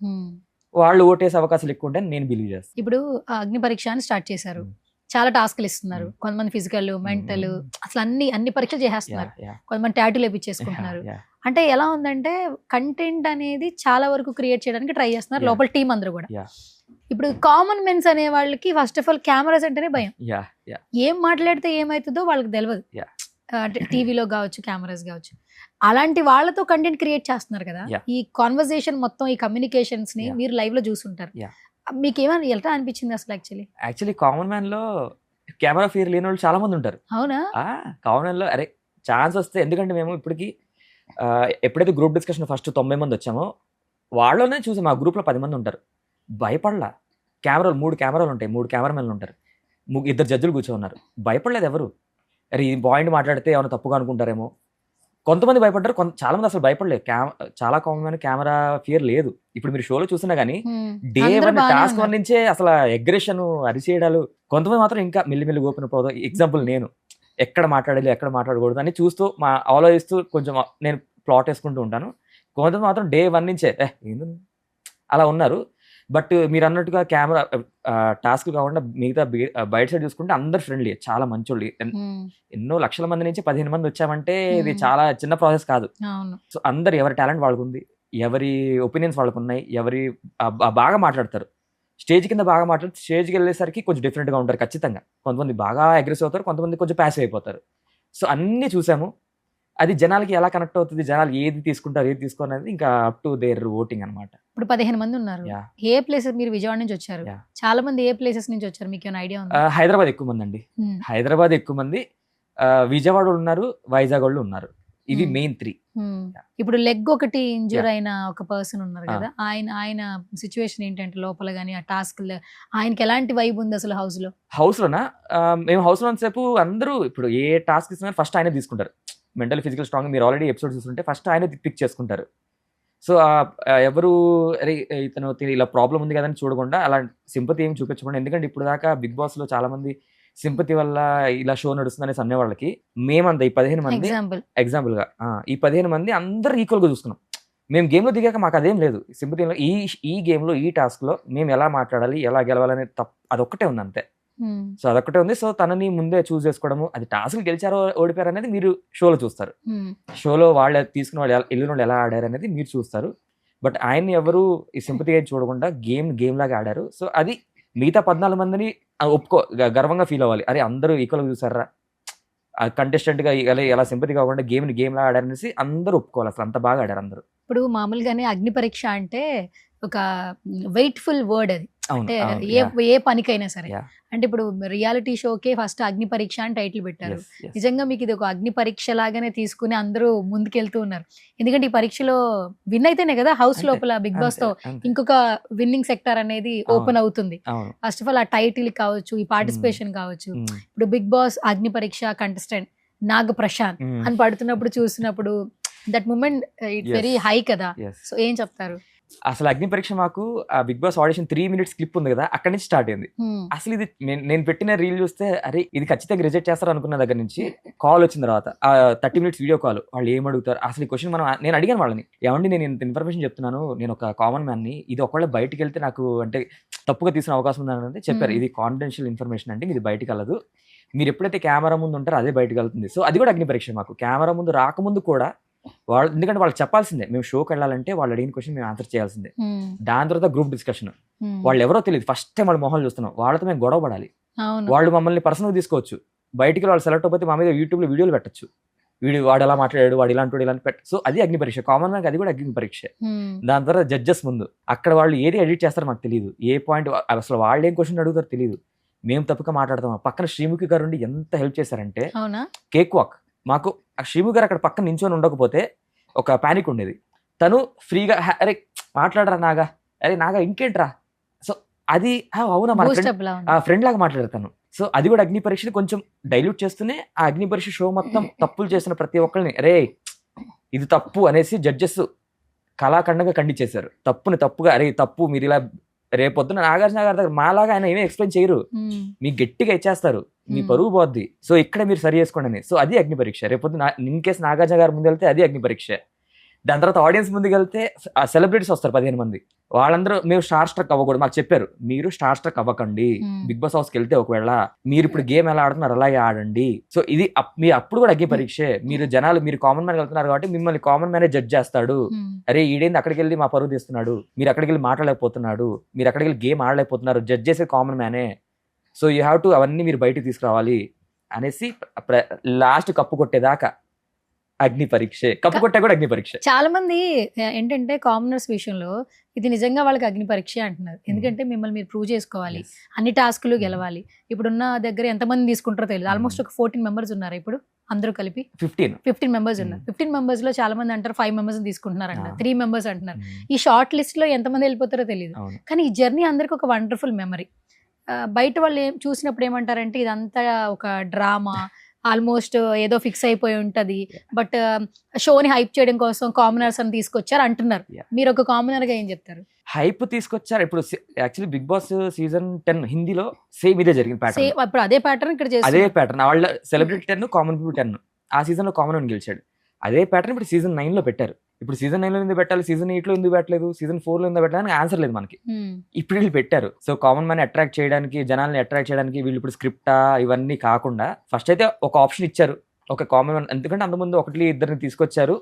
S3: వాళ్ళు ఓటేసే అవకాశాలు ఎక్కువ ఉంటాయని నేను బిలీవ్ చేస్తాను.
S2: ఇప్పుడు ఆ అగ్ని పరీక్ష అని స్టార్ట్ చేశారు, చాలా టాస్క్లు ఇస్తున్నారు. కొంతమంది ఫిజికల్, మెంటల్, అసలు అన్ని పరీక్షలు చేసేస్తున్నారు. కొంతమంది టాటూలు వేపించేసుకుంటున్నారు. అంటే ఎలా ఉందంటే కంటెంట్ అనేది చాలా వరకు క్రియేట్ చేయడానికి ట్రై చేస్తున్నారు లోపల టీం అందరూ కూడా. ఇప్పుడు కామన్ మెన్స్ అనే వాళ్ళకి ఫస్ట్ ఆఫ్ ఆల్ కెమెరాస్ అంటేనే భయం. ఏం మాట్లాడితే ఏమవుతుందో వాళ్ళకి తెలియదు. అంటే టీవీలో కావచ్చు, కెమెరాస్ కావచ్చు, అలాంటి వాళ్ళతో కంటెంట్ క్రియేట్ చేస్తున్నారు కదా. ఈ కాన్వర్సేషన్ మొత్తం, ఈ కమ్యూనికేషన్స్ ని మీరు లైవ్ లో చూసుంటారు. మీకు ఏమైనా ఎలా అనిపించింది అసలు? యాక్చువల్లీ
S3: కామన్ మ్యాన్ లో కెమెరా ఫియర్ లేని వాళ్ళు చాలా మంది ఉంటారు.
S2: అవునా?
S3: కామన్ మ్యాన్ లో అరే ఛాన్స్ వస్తే, ఎందుకంటే మేము ఇప్పటికి ఎప్పుడైతే గ్రూప్ డిస్కషన్ ఫస్ట్ 90 మంది వచ్చామో వాళ్ళలోనే చూసాం మా గ్రూప్ లో 10 మంది ఉంటారు. భయపడలా. కెమెరాలు 3 కెమెరాలు ఉంటాయి, 3 కెమెరామెన్లు ఉంటారు, 2 జడ్జిలు కూర్చోన్నారు. భయపడలేదు ఎవరు. అరే ఈ పాయింట్ మాట్లాడితే ఏమైనా తప్పుగా అనుకుంటారేమో. కొంతమంది భయపడ్డారు, చాలా మంది అసలు భయపడలేదు. చాలా కామన్ మ్యాన్ కెమెరా ఫియర్ లేదు. ఇప్పుడు మీరు షోలో చూసినా కానీ డే 1 టాస్క్ 1 నుంచే అసలు అగ్రెషన్, అరిచేయడాలు. కొంతమంది మాత్రం ఇంకా మెల్లిమెల్లి ఓపెన్ పోదు. ఎగ్జాంపుల్ నేను ఎక్కడ మాట్లాడాలి, ఎక్కడ మాట్లాడకూడదు అని చూస్తూ ఆలోచిస్తూ కొంచెం నేను ప్లాట్ వేసుకుంటూ ఉంటాను. కొంతమంది మాత్రం డే 1 నుంచే అలా ఉన్నారు. బట్ మీరు అన్నట్టుగా కెమెరా టాస్క్ కాకుండా మిగతా బయట సైడ్ చూసుకుంటే అందరు ఫ్రెండ్లీ, చాలా మంచోళ్ళు. ఎన్నో లక్షల మంది నుంచి 15 మంది వచ్చామంటే ఇది చాలా చిన్న ప్రాసెస్ కాదు. సో అందరు ఎవరి టాలెంట్ వాళ్ళకు ఉంది, ఎవరి ఒపీనియన్స్ వాళ్ళకు ఉన్నాయి, ఎవరి బాగా మాట్లాడతారు. స్టేజ్ కింద బాగా మాట్లాడితే స్టేజ్కి వెళ్ళేసరికి కొంచెం డిఫరెంట్గా ఉంటారు ఖచ్చితంగా. కొంతమంది బాగా అగ్రెసివ్ అవుతారు, కొంతమంది కొంచెం ప్యాసివ్ అయిపోతారు. సో అన్నీ చూసాము. అది జనాలకి ఎలా కనెక్ట్ అవుతుంది, జనాలు ఏది తీసుకుంటారు, ఏది తీసుకోరు అనేది ఇంకా అప్ టు దేర్ ఓటింగ్ అనమాట.
S2: ఇప్పుడు 15 మంది ఉన్నారు. ఏ ప్లేసెస్, మీరు విజయవాడ నుంచి వచ్చారు, చాలా మంది ఏ ప్లేసెస్ నుంచి వచ్చారు, మీకు ఏమైనా ఐడియా ఉందా?
S3: హైదరాబాద్ ఎక్కువ మంది అండి. హైదరాబాద్ ఎక్కువ మంది, విజయవాడ ఉన్నారు, వైజాగ్ వాళ్ళు ఉన్నారు. ఇవి మెయిన్ 3.
S2: ఇప్పుడు లెగ్ ఒకటి ఇంజూర్ అయిన ఒక పర్సన్ ఉన్నారు కదా, ఆయన సిచ్యువేషన్ ఏంటంటే లోపల గానీ ఆ టాస్క్ ఆయనకి ఎలాంటి వైబ్ ఉంది అసలు హౌస్ లోనా? మేము హౌస్ లో సేపు అందరూ ఇప్పుడు ఏ టాస్క్ ఇస్తున్నా ఫస్ట్ ఆయన తీసుకుంటారు. మెంటల్ ఫిజికల్ స్ట్రాంగ్ మీరు ఆల్రెడీ ఎపిసోడ్ చూస్తుంటే ఫస్ట్ ఆయన పిక్ చేసుకుంటారు. సో ఎవరు అరే ఇతను ఇలా ప్రాబ్లం ఉంది కదని చూడకుండా అలా సింపతి ఏమి చూపించకుండా, ఎందుకంటే ఇప్పుడు దాకా బిగ్ బాస్ లో చాలా మంది సింపతి వల్ల ఇలా షో నడుస్తుంది అనేసి అనే వాళ్ళకి మేమంతా ఈ 15 మంది ఎగ్జాంపుల్ గా ఈ 15 మంది అందరూ ఈక్వల్ గా చూస్తున్నాం. మేము గేమ్ లో దిగాక మాకు అదేం లేదు. సింపతి ఈ గేమ్ లో, ఈ టాస్క్ లో మేము ఎలా మాట్లాడాలి, ఎలా గెలవాలనే అదొక్కటే ఉంది అంతే. సో అదొక్కటే ఉంది. సో తనని ముందే చూస్ చేసుకోవడము, అది టాస్క్ గెలిచారో ఓడిపోయారు అనేది మీరు షోలో చూస్తారు. షోలో వాళ్ళు తీసుకున్న వాళ్ళు వెళ్ళిన వాళ్ళు ఎలా ఆడారు అనేది మీరు చూస్తారు. బట్ ఆయన్ని ఎవరు ఈ సింపతిగా చూడకుండా గేమ్ లాగా ఆడారు. సో అది మిగతా 14 మందిని గర్వంగా ఫీల్ అవ్వాలి. అరే అందరూ ఈక్వల్ గా చూసారా, కంటెస్టెంట్ గా ఎలా సింపతి కాకుండా గేమ్ లాగా ఆడారనేసి అందరూ ఒప్పుకోవాలి. అసలు అంత బాగా ఆడారు అందరూ. ఇప్పుడు మామూలుగానే అగ్ని పరీక్ష అంటే ఒక వెయిట్ఫుల్ వర్డ్ అది. అంటే ఏ పనికైనా సరే. అంటే ఇప్పుడు రియాలిటీ షోకే ఫస్ట్ అగ్ని పరీక్ష అని టైటిల్ పెట్టారు. నిజంగా మీకు ఇది ఒక అగ్ని పరీక్ష లాగానే తీసుకుని అందరూ ముందుకెళ్తూ ఉన్నారు. ఎందుకంటే ఈ పరీక్షలో విన్ అయితేనే కదా హౌస్ లోపల బిగ్ బాస్ తో ఇంకొక విన్నింగ్ సెక్టర్ అనేది ఓపెన్ అవుతుంది. ఫస్ట్ ఆఫ్ ఆల్ ఆ టైటిల్ కావచ్చు, ఈ పార్టిసిపేషన్ కావచ్చు. ఇప్పుడు బిగ్ బాస్ అగ్ని పరీక్ష కంటెస్టెంట్ నాగ ప్రశాంత్ అని పడుతున్నప్పుడు చూసినప్పుడు that moment it's very high కదా. సో ఏం చెప్తారు?
S3: అసలు అగ్ని పరీక్ష మాకు Bigg Boss audition 3 minutes clip ఉంది కదా, అక్కడి నుంచి స్టార్ట్ అయింది. అసలు ఇది నేను పెట్టిన రీల్ చూస్తే అరే ఇది ఖచ్చితంగా రిజెక్ట్ చేస్తారు అనుకున్న దగ్గర నుంచి కాల్ వచ్చిన తర్వాత 30 minutes వీడియో కాల్, వాళ్ళు ఏం అడుగుతారు అసలు ఈ క్వశ్చన్ నేను అడిగాను వాళ్ళని, ఏమండి నేను ఇంత ఇన్ఫర్మేషన్ చెప్తున్నాను, నేను ఒక కామన్ మ్యాన్ ని, ఇది ఒకవేళ బయటకు వెళ్తే నాకు అంటే తప్పుగా తీసుకునే అవకాశం ఉందని చెప్పారు. ఇది కాన్ఫిడెన్షియల్ ఇన్ఫర్మేషన్ అంటే ఇది బయటకు వెళ్ళదు, మీరు ఎప్పుడైతే కెమెరా ముందు ఉంటారో అదే బయటకు వెళ్తుంది. సో అది కూడా అగ్ని పరీక్ష మాకు. కెమెరా ముందు రాకముందు కూడా వాళ్ళు, ఎందుకంటే వాళ్ళు చెప్పాల్సిందే, మేము షోకి వెళ్ళాలంటే వాళ్ళు అడిగిన క్వశ్చన్ మేము ఆన్సర్ చేయాల్సిందే. దాని తర్వాత గ్రూప్ డిస్కషన్, వాళ్ళు ఎవరో తెలియదు, ఫస్ట్ టైం వాళ్ళ మొహాలు చూస్తున్నాం, వాళ్ళతో మేము గొడవ పడాలి. వాళ్ళు మమ్మల్ని పర్సనల్ తీసుకోవచ్చు, బయటికి వాళ్ళు సెలెక్ట్ అయిపోతే మా మీద యూట్యూబ్ లో వీడియోలు పెట్టచ్చు, వాడు ఎలా మాట్లాడాడు, వాడు ఇలాంటి ఇలాంటి సో అది అగ్ని పరీక్ష. కామన్ గా అది కూడా అగ్ని పరీక్ష. దాని తర్వాత జడ్జెస్ ముందు అక్కడ వాళ్ళు ఏది ఎడిట్ చేస్తారో మాకు తెలియదు, ఏ పాయింట్ అసలు వాళ్ళు ఏం క్వశ్చన్ అడుగుతారో తెలియదు, మేము తప్పుగా మాట్లాడతాం. పక్కన శ్రీముఖి గారు ఉండి ఎంత హెల్ప్ చేశారంటే, కేక్ వాక్ మాకు శ్రీముఖి గారు అక్కడ పక్కన నించొని ఉండకపోతే ఒక పానిక్ ఉండేది. తను ఫ్రీగా అరే మాట్లాడరా నాగా, అరే నాగా ఇంకేంట్రా, సో అది అవునా మన ఫ్రెండ్ లాగా మాట్లాడతాను. సో అది కూడా అగ్ని పరీక్షని కొంచెం డైల్యూట్ చేస్తూనే ఆ అగ్ని పరీక్ష షో మొత్తం తప్పులు చేసిన ప్రతి ఒక్కరిని అరే ఇది తప్పు అనేసి జడ్జెస్ కళాఖండంగా ఖండించేశారు. తప్పుని తప్పుగా, అరే తప్పు మీరు ఇలా రేపొద్దున నాగార్జున గారి దగ్గర మాలాగా ఆయన ఏమీ ఎక్స్ప్లెయిన్ చేయరు, మీకు గట్టిగా ఇచ్చేస్తారు, మీ పరువు పోద్ది, సో ఇక్కడ మీరు సరి చేసుకోండి అని. సో అది అగ్ని పరీక్ష. రేపొద్దు ఇన్ కేసు నాగార్జున గారి ముందు వెళ్తే అది అగ్ని పరీక్ష. దాని తర్వాత ఆడియన్స్ ముందుకు వెళ్తే ఆ సెలబ్రిటీస్ వస్తారు 15 మంది, వాళ్ళందరూ మేము స్టార్ స్ట్రక్ అవ్వకూడదు, మాకు చెప్పారు మీరు స్టార్ స్ట్రక్ అవ్వకండి, బిగ్ బాస్ హౌస్కి వెళ్తే ఒకవేళ మీరు ఇప్పుడు గేమ్ ఎలా ఆడుతున్నారు అలాగే ఆడండి. సో ఇది మీ అప్పుడు కూడా అగ్ని పరీక్షే. మీరు జనాలు, మీరు కామన్ మ్యాన్ వెళ్తున్నారు కాబట్టి మిమ్మల్ని కామన్ మ్యానే జడ్జ్ చేస్తాడు. అరే ఈడేంది అక్కడికి వెళ్ళి మా పరువు తీస్తున్నాడు, మీరు అక్కడికి వెళ్ళి మాట్లాడలేకపోతున్నాడు, మీరు అక్కడికి వెళ్ళి గేమ్ ఆడలేకపోతున్నారు, జడ్జ్ చేసే కామన్ మ్యానే. సో యూ హ్యావ్ టు అవన్నీ మీరు బయటకు తీసుకురావాలి అనేసి లాస్ట్ కప్పు కొట్టేదాకా అగ్ని పరీక్షే. కప్పు కొట్టా కూడా అగ్ని పరీక్ష.
S2: చాలా మంది ఏంటంటే కామనర్స్ విషయంలో ఇది నిజంగా వాళ్ళకి అగ్ని పరీక్ష అంటున్నారు. ఎందుకంటే మిమ్మల్ని మీరు ప్రూవ్ చేసుకోవాలి, అన్ని టాస్కులు గెలవాలి. ఇప్పుడున్న దగ్గర ఎంతమంది తీసుకుంటారో తెలియదు. ఆల్మోస్ట్ ఒక 14 మెంబర్స్ ఉన్నారు ఇప్పుడు, అందరూ కలిపి 15 మెంబర్స్ ఉన్నారు. 15 మెంబర్స్ లో చాలా మంది అంటారు 5 మెంబర్స్ తీసుకుంటున్నారు అంటారు, 3 మెంబర్స్ అంటున్నారు. ఈ షార్ట్ లిస్ట్ లో ఎంతమంది వెళ్ళిపోతారో తెలియదు. కానీ ఈ జర్నీ అందరికి ఒక వండర్ఫుల్ మెమరీ. బయట వాళ్ళు చూసినప్పుడు ఏమంటారంటే ఇదంతా ఒక డ్రామా, ఆల్మోస్ట్ ఏదో ఫిక్స్ అయిపోయి ఉంటది, బట్ షోని హైప్ చేయడం కోసం కామనర్స్ అని తీసుకొచ్చారు అంటున్నారు. మీరు ఒక కామనర్ గా ఏం చెప్తారు?
S3: హైప్ తీసుకొచ్చారు. ఇప్పుడు యాక్చువల్లీ బిగ్ బాస్ సీజన్ 10 హిందీలో సేమ్ ఇదే జరిగింది ప్యాటర్న్.
S2: ఇప్పుడు అదే ప్యాటర్న్ ఇక్కడ
S3: అదే ప్యాటర్న్. వాళ్ళ సెలబ్రిటీ 10, కామన్ పీపుల్ 10. ఆ సీజన్ లో కామన్ అని గెలిచాడు. అదే ప్యాటర్న్ ఇప్పుడు సీజన్ 9 లో పెట్టారు. ఇప్పుడు సీజన్ 9 లో ఎందుకు పెట్టాలి, సీజన్ 8 లో ఎందుకు పెట్టలేదు, సీజన్ 4 లో ఎందుకు పెట్టాలని ఆన్సర్ లేదు మనకి. ఇప్పుడు వీళ్ళు పెట్టారు. సో కామన్ మ్యాన్ అట్రాక్ట్ చేయడానికి, జనాల్ని అట్రాక్ట్ చేయడానికి వీళ్ళు ఇప్పుడు స్క్రిప్టా ఇవన్నీ కాకుండా ఫస్ట్ అయితే ఒక ఆప్షన్ ఇచ్చారు, ఒక కామన్ మ్యాన్. ఎందుకంటే అంతకుముందు 1-2 తీసుకొచ్చారు,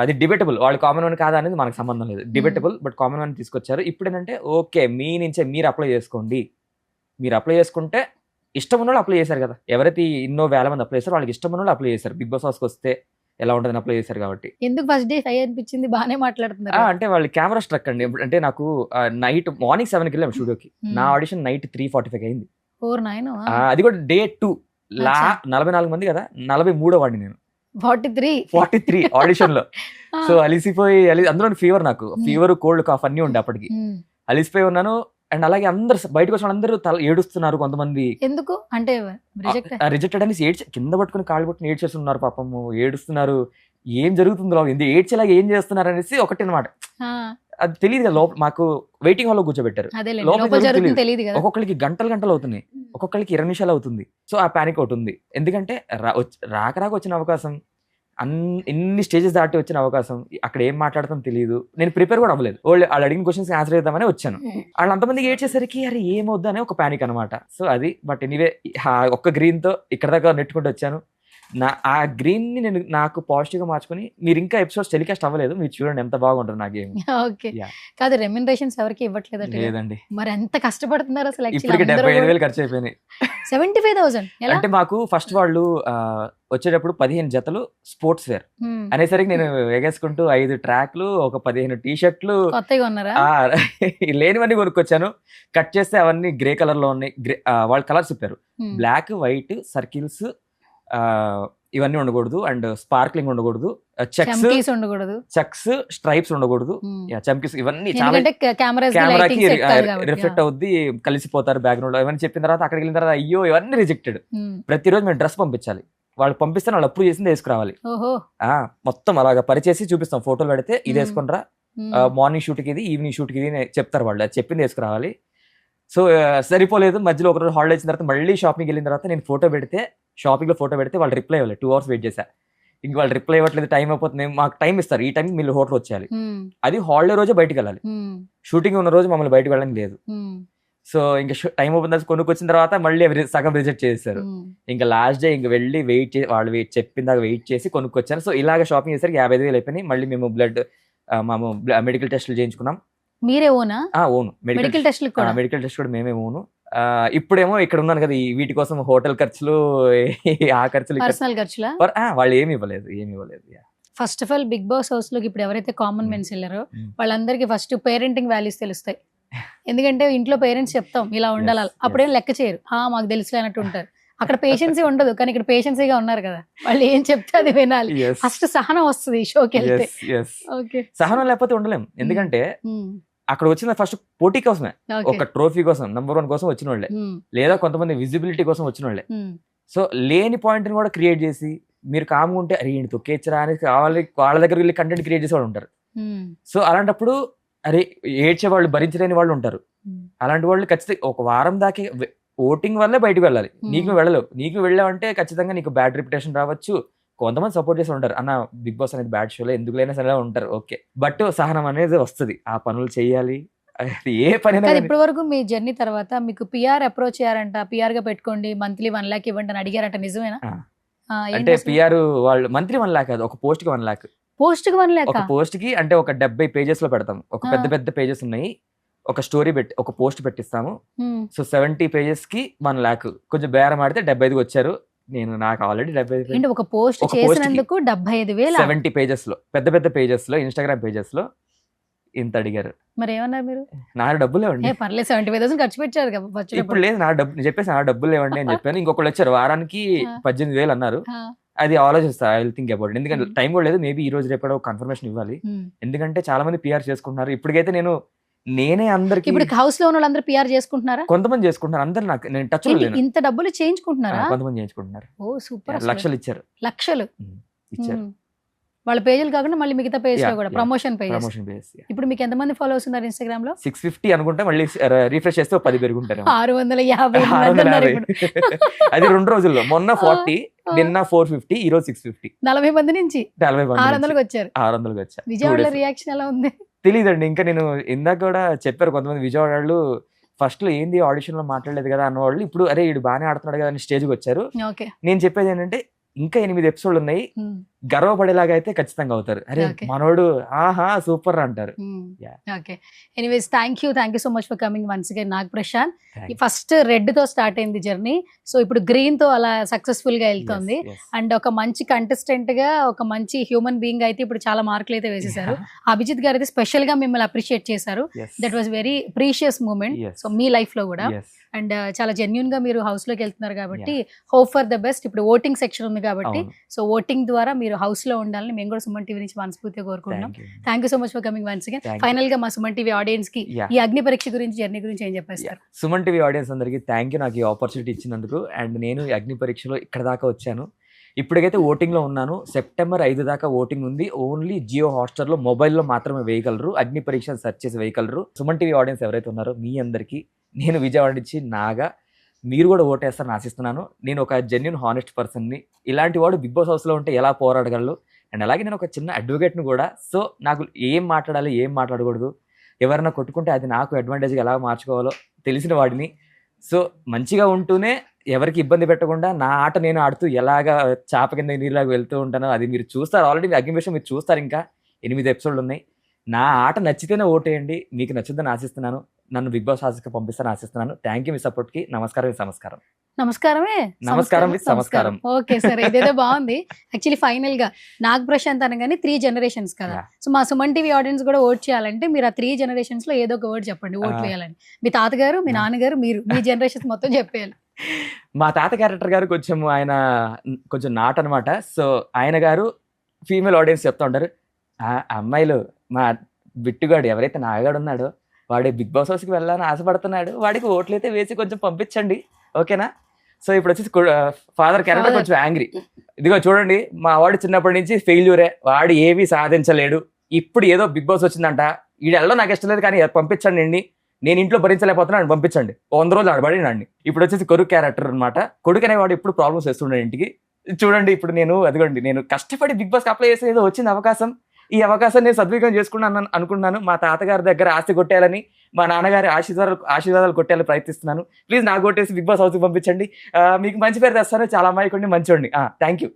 S3: అది డిబేటబుల్, వాళ్ళు కామన్ మ్యాన్ కాదా అనేది మనకు సంబంధం లేదు, డిబేటబుల్, బట్ కామన్ మ్యాన్ తీసుకొచ్చారు. ఇప్పుడు ఏంటంటే ఓకే మీ నుంచే మీరు అప్లై చేసుకోండి, మీరు అప్లై చేసుకుంటే ఇష్టం ఉన్న వాళ్ళు అప్లై చేశారు కదా, ఎవరైతే ఎన్నో వేల మంది అప్లై చేశారు వాళ్ళకి ఇష్టం ఉన్న వాళ్ళు అప్లై చేశారు. బిగ్ బాస్ హౌస్కి వస్తే ఎలా ఉంటుందని అప్లై చేశారు కాబట్టి.
S2: ఎందుకు ఫస్ట్ డే అయ్యి అనిపించింది? బాగానే మాట్లాడుతున్నారు.
S3: అంటే వాళ్ళు కెమెరా స్ట్రక్ అండి. అంటే నాకు నైట్ మార్నింగ్ 7కి వెళ్ళాము స్టూడియోకి, నా ఆడిషన్ నైట్ 3:45 అయింది. అది కూడా డే 2. 44 మంది కదా, 43వ వాడిని నేను. 43 ఆడిషన్ లో. సో అలిసిపోయి అందులో ఫీవర్, నాకు ఫీవర్, కోల్డ్, కాఫ్ అన్ని ఉండే అప్పటికి. అలిసిపోయి ఉన్నాను. అండ్ అలాగే అందరు బయటకు వచ్చిన అందరూ ఏడుస్తున్నారు. కొంతమంది
S2: ఎందుకు అంటే
S3: రిజెక్టెడ్ అని కింద పట్టుకుని కాళ్ళు పట్టుకుని ఏడ్చేస్తున్నారు, పాపము ఏడుస్తున్నారు. ఏం జరుగుతుందో, ఏడ్చేలాగా ఏం చేస్తున్నారు అనేసి ఒకటి అనమాట. అది తెలియదు కదా, లోపల మాకు వెయిటింగ్ హాల్ లో కూర్చోబెట్టారు. ఒక్కొక్కరికి గంటలు అవుతున్నాయి, ఒక్కొక్కరికి 20 నిమిషాలు అవుతుంది. సో ఆ పానిక్ ఒకటి ఉంది. ఎందుకంటే రాక వచ్చిన అవకాశం, ఎన్ని స్టేజెస్ దాటి వచ్చిన అవకాశం, అక్కడ ఏం మాట్లాడతాం తెలియదు. నేను ప్రిపేర్ కూడా అవ్వలేదు. వాళ్ళు అడిగిన క్వశ్చన్స్ ఆన్సర్ చేద్దామని వచ్చాను. వాళ్ళు అంతమందికి ఏడ్చేసరికి అరే ఏమవుద్దు అనే ఒక పానిక్ అనమాట. సో అది, బట్ ఎనీవే ఒక్క గ్రీన్ తో ఇక్కడ దాకా నెట్టుకుంటూ వచ్చాను. ఆ గ్రీన్ ని నేను నాకు పాజిటివ్ గా మార్చుకుని, మీరు ఇంకా ఎపిసోడ్స్ టెలికాస్ట్ అవ్వలేదు, మీరు చూడండి ఎంత బాగుంటుంది నా గేమ్.
S2: ఓకే కాదు, రెమ్యునరేషన్స్ ఎవరికి ఇవ్వట్లేదు?
S3: లేదండి.
S2: మరి ఎంత కష్టపడుతున్నారు అసలు?
S3: ఇప్పటికి 75,000 ఖర్చు అయిపోయినాయి.
S2: 75,000
S3: అంటే మాకు ఫస్ట్ వాళ్ళు వచ్చేటప్పుడు 15 జతలు స్పోర్ట్స్ వేర్ అనేసరికి నేను ఎగేసుకుంటూ 5 ట్రాక్లు, ఒక 15 టీ-షర్ట్లు లేనివన్నీ కొనుక్కొచ్చాను. కట్ చేస్తే అవన్నీ గ్రే కలర్ లో ఉన్నాయి. వాళ్ళు కలర్స్ చెప్పారు, బ్లాక్, వైట్, సర్కిల్స్ ఇవన్నీ ఉండకూడదు, అండ్ స్పార్క్లింగ్ ఉండకూడదు, చెక్స్, స్ట్రైప్స్ ఉండకూడదు, చమ్కీస్ ఇవన్నీ చాలా కెమెరాకి రిఫ్లెక్ట్ అవుద్ది, కలిసిపోతారు బ్యాక్గ్రౌండ్ లో. ఇవన్నీ చెప్పిన తర్వాత అక్కడికి వెళ్ళిన తర్వాత అయ్యో ఇవన్నీ రిజెక్టెడ్. ప్రతిరోజు మేము డ్రెస్ పంపించాలి, వాళ్ళు పంపిస్తే వాళ్ళు అప్రూవ్ చేసింది వేసుకురావాలి. మొత్తం అలాగా పరిచేసి చూపిస్తాం, ఫోటోలు పెడితే ఇది వేసుకునరా, మార్నింగ్ షూట్కి ఇది, ఈవినింగ్ షూట్కి ఇది చెప్తారు వాళ్ళు, అది చెప్పింది వేసుకురావాలి. సో సరిపోలేదు, మధ్యలో ఒకరోజు హాలిడే వచ్చిన తర్వాత మళ్ళీ షాపింగ్కి వెళ్ళిన తర్వాత నేను ఫోటో పెడితే, షాపింగ్ లో ఫోటో పెడితే వాళ్ళు రిప్లై ఇవ్వలేదు. 2 hours వెయిట్ చేశా. ఇంక వాళ్ళు రిప్లై ఇవ్వట్లేదు, టైం అయిపోతుంది, మాకు టైం ఇస్తారు, ఈ టైంకి మీరు హోటల్ వచ్చేయాలి. అది హాలిడే రోజే బయటకు వెళ్ళాలి, షూటింగ్ ఉన్న రోజు మమ్మల్ని బయటకు వెళ్ళడం లేదు. సో ఇంకా టైం అయిపోతుంది, కొనుక్కొచ్చిన తర్వాత మళ్ళీ సగం రిజెక్ట్ చేశారు. ఇంకా లాస్ట్ డే ఇంక వెళ్ళి వెయిట్ చేసి, వాళ్ళు చెప్పిన దాకా వెయిట్ చేసి కొనుక్కొచ్చాను. సో ఇలాగ షాపింగ్ చేసరికి 55,000 అయిపోయినాయి. మళ్ళీ మేము మెడికల్ టెస్టులు చేయించుకున్నాం.
S2: మీరే ఓనా?
S3: ఓను. మెడికల్ టెస్ట్ కూడా మేమే ఓను. ఇప్పుడేమో ఇక్కడ ఉన్నాను కదా, వీటి కోసం హోటల్ ఖర్చులు, ఆ ఖర్చులు,
S2: పర్సనల్ ఖర్చులా
S3: వాళ్ళు ఏమి ఇవ్వలేదు.
S2: First of all Bigg Boss house లోకి ఇప్పుడు ఎవరైతే కామన్ మెన్స్ వెళ్ళారో వాళ్ళందరికీ ఫస్ట్ పేరెంటింగ్ వాల్యూస్ తెలుస్తాయి. ఎందుకంటే ఇంట్లో పేరెంట్స్ చెప్తాం ఇలా ఉండాలి, అప్పుడేం లెక్క చేయరు, మాకు తెలుసు అన్నట్టు ఉంటారు. అక్కడ పేషెన్సీ ఉండదు, కానీ ఇక్కడ పేషెన్సీగా ఉన్నారు కదా, వాళ్ళు ఏం చెప్తే అది వినాలి. ఫస్ట్ సహనం వస్తుంది షోకి వెళ్తే.
S3: సహనం లేకపోతే ఉండలేం. ఎందుకంటే అక్కడ వచ్చిన ఫస్ట్ పోటీ కోసమే, ఒక ట్రోఫీ కోసం, నెంబర్ 1 కోసం వచ్చిన వాళ్ళే, లేదా కొంతమంది విజిబిలిటీ కోసం వచ్చిన వాళ్ళే. సో లేని పాయింట్ ని కూడా క్రియేట్ చేసి, మీరు కాముగా ఉంటే అరే ఏంటి తొక్కేచ్చరా అని కావాలి, వాళ్ళ దగ్గర వెళ్ళి కంటెంట్ క్రియేట్ చేసే వాళ్ళు ఉంటారు. సో అలాంటప్పుడు అరే ఏడ్చే వాళ్ళు భరించలేని వాళ్ళు ఉంటారు. అలాంటి వాళ్ళు ఖచ్చితంగా ఒక వారం దాకా ఓటింగ్ వల్లే బయటకు వెళ్ళాలి. నీకు వెళ్ళలేవు. నీకు వెళ్ళావంటే ఖచ్చితంగా నీకు బ్యాడ్ రెప్యుటేషన్ రావచ్చు. కొంతమంది సపోర్ట్ చేసి ఉంటారు, అన్న బిగ్ బాస్ అనేది బ్యాడ్ షోలో ఎందుకులైనా సరే ఉంటారు, ఓకే. బట్ సహనం అనేది వస్తుంది, ఆ పనులు చేయాలి. ఏ పని
S2: ఇప్పటి వరకు మీ జర్నీ తర్వాత మీకు పిఆర్ అప్రోచ్ అయ్యారంట, పిఆర్ గా పెట్టుకోండి మంత్లీ 1 lakh ఇవ్వండి అని అడిగారంట, నిజమేనా?
S3: అంటే పిఆర్ వాళ్ళు మంత్లీ 1 lakh కాదు, ఒక పోస్ట్ కి 1 lakh.
S2: పోస్ట్ కి 1 lakh?
S3: ఒక పోస్ట్ కి అంటే ఒక 70 pages లో పెడతాం. ఒక పెద్ద పెద్ద పేజెస్ ఉన్నాయి, ఒక స్టోరీ పెట్టి ఒక పోస్ట్ పెట్టిస్తాము. సో 70 pages కి 1 lakh. కొంచెం బేరం ఆడితే 75కి వచ్చారు. నాకు ఆల్రెడీ 75
S2: ఒక పోస్ట్ చేసినందుకు 75,000
S3: 70 pages లో, పెద్ద పెద్ద పేజెస్ లో, ఇన్స్టాగ్రామ్ పేజెస్ లో ఇంత అడిగారు.
S2: మరి ఏమన్నారు మీరు?
S3: నా డబ్బులు లేవండి.
S2: పర్లేదు 75,000 ఖర్చు పెట్టారు కదా.
S3: ఇప్పుడు లేదు, నా డబ్బు చెప్పేసి నా డబ్బులు లేవండి అని చెప్పాను. ఇంకొకళ్ళు వచ్చారు వారానికి 18,000 అన్నారు. అది ఆలోచిస్తా, ఐ విల్ థింక్ అబౌట్. ఎందుకంటే టైం కూడా లేదు, మేబీ ఈ రోజు రేపటి కన్ఫర్మేషన్ ఇవ్వాలి. ఎందుకంటే చాలా మంది పిఆర్ చేసుకుంటున్నారు. ఇప్పటికైతే నేనే అందరికి
S2: ఇప్పుడు హౌస్ లో ఉన్న వాళ్ళందరూ పిఆర్ చేసుకుంటున్నారా?
S3: కొంతమంది చేసుకుంటున్నారు, అందరు నేను టచ్ లో లేను.
S2: ఇంత డబ్బులు చేయించుకుంటున్నారా?
S3: కొంతమంది చేయించుకుంటున్నారు.
S2: ఓ సూపర్.
S3: లక్షలు ఇచ్చారు. ఇచ్చారు.
S2: వాళ్ళ పేజీలు కాకుండా మళ్ళీ మిగతా పేజ్ లో కూడా ప్రమోషన్ పేజ్. ఇప్పుడు మీకు ఎంత మంది ఫాలోవర్స్ ఉన్నారు ఇన్స్టాగ్రామ్ లో? 650 అనుకుంటా. మళ్ళీ రిఫ్రెష్ చేస్తే 10 పెరుగుంటారు. 650.
S3: అది 2 రోజుల్లో. మొన్న 40, నిన్న 450, ఈ రోజు 650.
S2: 40 మంది నుంచి 600కి వచ్చారు.
S3: 600కి వచ్చారు.
S2: విజయవాడలో రియాక్షన్ ఎలా ఉంది?
S3: తెలియదండి. ఇంకా నేను ఇందాక కూడా చెప్పారు కొంతమంది విజయవాడ వాళ్ళు, ఫస్ట్ లో ఏంది ఆడిషన్ లో మాట్లాడలేదు కదా అన్న వాళ్ళు ఇప్పుడు అరే వీడు బాగానే ఆడుతున్నాడు కదా అని స్టేజ్కి వచ్చారు. నేను చెప్పేది ఏంటంటే ఇంకా 8 ఎపిసోడ్లు ఉన్నాయి, గర్వపడేలాగా అయితే ఖచ్చితంగా అవుతారు. అరే మనోడు ఆహా సూపర్ అంటారు.
S2: Okay, anyways thank you so much for coming once again Nag Prashanth. First red తో స్టార్ట్ అయింది జర్నీ, సో ఇప్పుడు గ్రీన్ తో అలా సక్సెస్ఫుల్ గా వెళ్తుంది. అండ్ ఒక మంచి కంటెస్టెంట్ గా, ఒక మంచి హ్యూమన్ బీయింగ్ అయితే ఇప్పుడు చాలా మార్కులు అయితే వేసేసారు. అభిజిత్ గారు అయితే స్పెషల్ గా మిమ్మల్ని అప్రిషియేట్ చేశారు. That was very precious moment so మీ లైఫ్ లో కూడా. అండ్ చాలా జెన్యున్ గా మీరు హౌస్ లోకి వెళ్తున్నారు కాబట్టి హోప్ ఫర్ ద బెస్ట్. ఇప్పుడు ఓటింగ్ సెక్షన్ ఉంది కాబట్టి సో ఓటింగ్ ద్వారా మీరు హౌస్ లో ఉండాలని మేము కూడా సుమన్ టీవీ నుంచి మనస్ఫూర్తిగా కోరుకుంటున్నాం. Thank you so much for coming once again. Final గా మా సుమన్ టీవీ ఆడియన్స్ కి ఈ అగ్ని పరీక్ష గురించి, జర్నీ గురించి ఏం చెప్పేస్తారు?
S3: సుమన్ టీవీ ఆడియన్స్ అందరికీ థ్యాంక్ యూ నాకు ఈ ఆపర్చునిటీ ఇచ్చినందుకు. అండ్ నేను ఈ అగ్ని పరీక్షలో ఇక్కడ దాకా వచ్చాను. ఇప్పటికైతే ఓటింగ్ లో ఉన్నాను. సెప్టెంబర్ 5 దాకా ఓటింగ్ ఉంది. ఓన్లీ జియో హాట్స్టార్ లో మొబైల్లో మాత్రమే వేయగలరు. అగ్ని పరీక్ష సెర్చ్ చేసి వేయగలరు. సుమన్ టీవీ ఆడియన్స్ ఎవరైతే ఉన్నారో మీ అందరికీ నేను విజయవాడ నుంచి నాగా, మీరు కూడా ఓటేస్తారని ఆశిస్తున్నాను. నేను ఒక జెన్యున్ హానెస్ట్ పర్సన్ని. ఇలాంటి వాడు బిగ్ బాస్ హౌస్లో ఉంటే ఎలా పోరాడగలరు. అండ్ అలాగే నేను ఒక చిన్న అడ్వకేట్ను కూడా. సో నాకు ఏం మాట్లాడాలి, ఏం మాట్లాడకూడదు, ఎవరైనా కొట్టుకుంటే అది నాకు అడ్వాంటేజ్గా ఎలా మార్చుకోవాలో తెలిసిన వాడిని. సో మంచిగా ఉంటూనే ఎవరికి ఇబ్బంది పెట్టకుండా నా ఆట నేను ఆడుతూ ఎలాగా చాప కింద నీరులాగా వెళ్తూ ఉంటానో అది మీరు చూస్తారు. ఆల్రెడీ అగ్ని విషయం మీరు చూస్తారు. ఇంకా 8 ఎపిసోడ్లు ఉన్నాయి. నా ఆట నచ్చితేనే ఓటేయండి. మీకు నచ్చుద్దని ఆశిస్తున్నాను. నన్ను బిగ్ బాస్ హౌస్కి పంపిస్తాను ఆశిస్తున్నాను. థ్యాంక్ యూ మీ సపోర్ట్ కి. నమస్కారం. నమస్కారం.
S2: ఓకే సార్, ఇదేదో బాగుంది. యాక్చువల్లీ ఫైనల్ గా నాగ్ ప్రశాంత్ అనగానే 3 generations కదా. సో మా సుమన్ టీవీ ఆడియన్స్ కూడా ఓట్ చేయాలంటే మీరు ఆ 3 generations లో ఏదో ఒక వర్డ్ చెప్పండి ఓట్ వేయాలని. మీ తాతగారు, మీ నాన్నగారు, మీరు, మీ జనరేషన్స్ మొత్తం చెప్పేయాలి.
S3: మా తాత క్యారెక్టర్ గారు ఆయన కొంచెం నాట్ అనమాట. సో ఆయన గారు ఫీమేల్ ఆడియన్స్ చెప్తా ఉంటారు, ఆ అమ్మాయిలు మా బిట్టుగాడు ఎవరైతే నాగాడు ఉన్నాడో వాడే బిగ్ బాస్ హౌస్కి వెళ్ళాలని ఆశపడుతున్నాడు, వాడికి ఓట్లు అయితే వేసి కొంచెం పంపించండి, ఓకేనా. సో ఇప్పుడు వచ్చేసి ఫాదర్ క్యారెక్టర్ కొంచెం యాంగ్రీ. ఇదిగో చూడండి, మా వాడు చిన్నప్పటి నుంచి ఫెయిల్యూరే, వాడు ఏమీ సాధించలేడు, ఇప్పుడు ఏదో బిగ్ బాస్ వచ్చిందంట, ఈడు వెళ్ళడం నాకు ఇష్టం లేదు కానీ పంపించండి అండి, నేను ఇంట్లో భరించలేకపోతున్నాను పంపించండి, 100 రోజులు ఆడబడి అండి. ఇప్పుడు వచ్చేసి కొడుకు క్యారెక్టర్ అనమాట. కొడుకు అనేవాడు ఎప్పుడు ప్రాబ్లమ్స్ వస్తుండే ఇంటికి. చూడండి ఇప్పుడు నేను కష్టపడి బిగ్ బాస్కి అప్లై చేసే ఏదో వచ్చింది అవకాశం. ఈ అవకాశాన్ని నేను సద్వినియోగం చేసుకున్నాను అనుకున్నాను. మా తాతగారి దగ్గర ఆస్తి కొట్టేయాలని, మా నాన్నగారి ఆశీర్వాదాలు కొట్టేయాలని ప్రయత్నిస్తున్నాను. ప్లీజ్ నాకు కొట్టేసి బిగ్ బాస్ హౌస్కి పంపించండి. మీకు మంచి పేరు తెస్తాను, చాలా అమ్మాయికండి, మంచోండి. Thank you.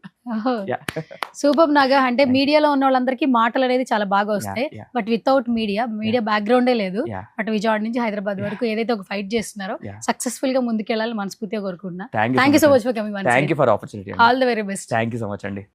S2: సూపర్ నాగా. అంటే మీడియాలో ఉన్న వాళ్ళందరికీ మాటలు అనేది చాలా బాగా వస్తాయి, బట్ వితౌట్ మీడియా బ్యాక్గ్రౌండే లేదు. బట్ విజయవాడ నుంచి హైదరాబాద్ వరకు ఏదైతే ఒక ఫైట్ చేస్తున్నారో సక్సెస్ఫుల్ గా ముందుకెళ్ళాలని మనస్ఫూర్తిగా కోరుకుంటున్నా. Thank you so much for coming.
S3: Thank you for opportunity.
S2: All the very best.
S3: Thank you so much అండి.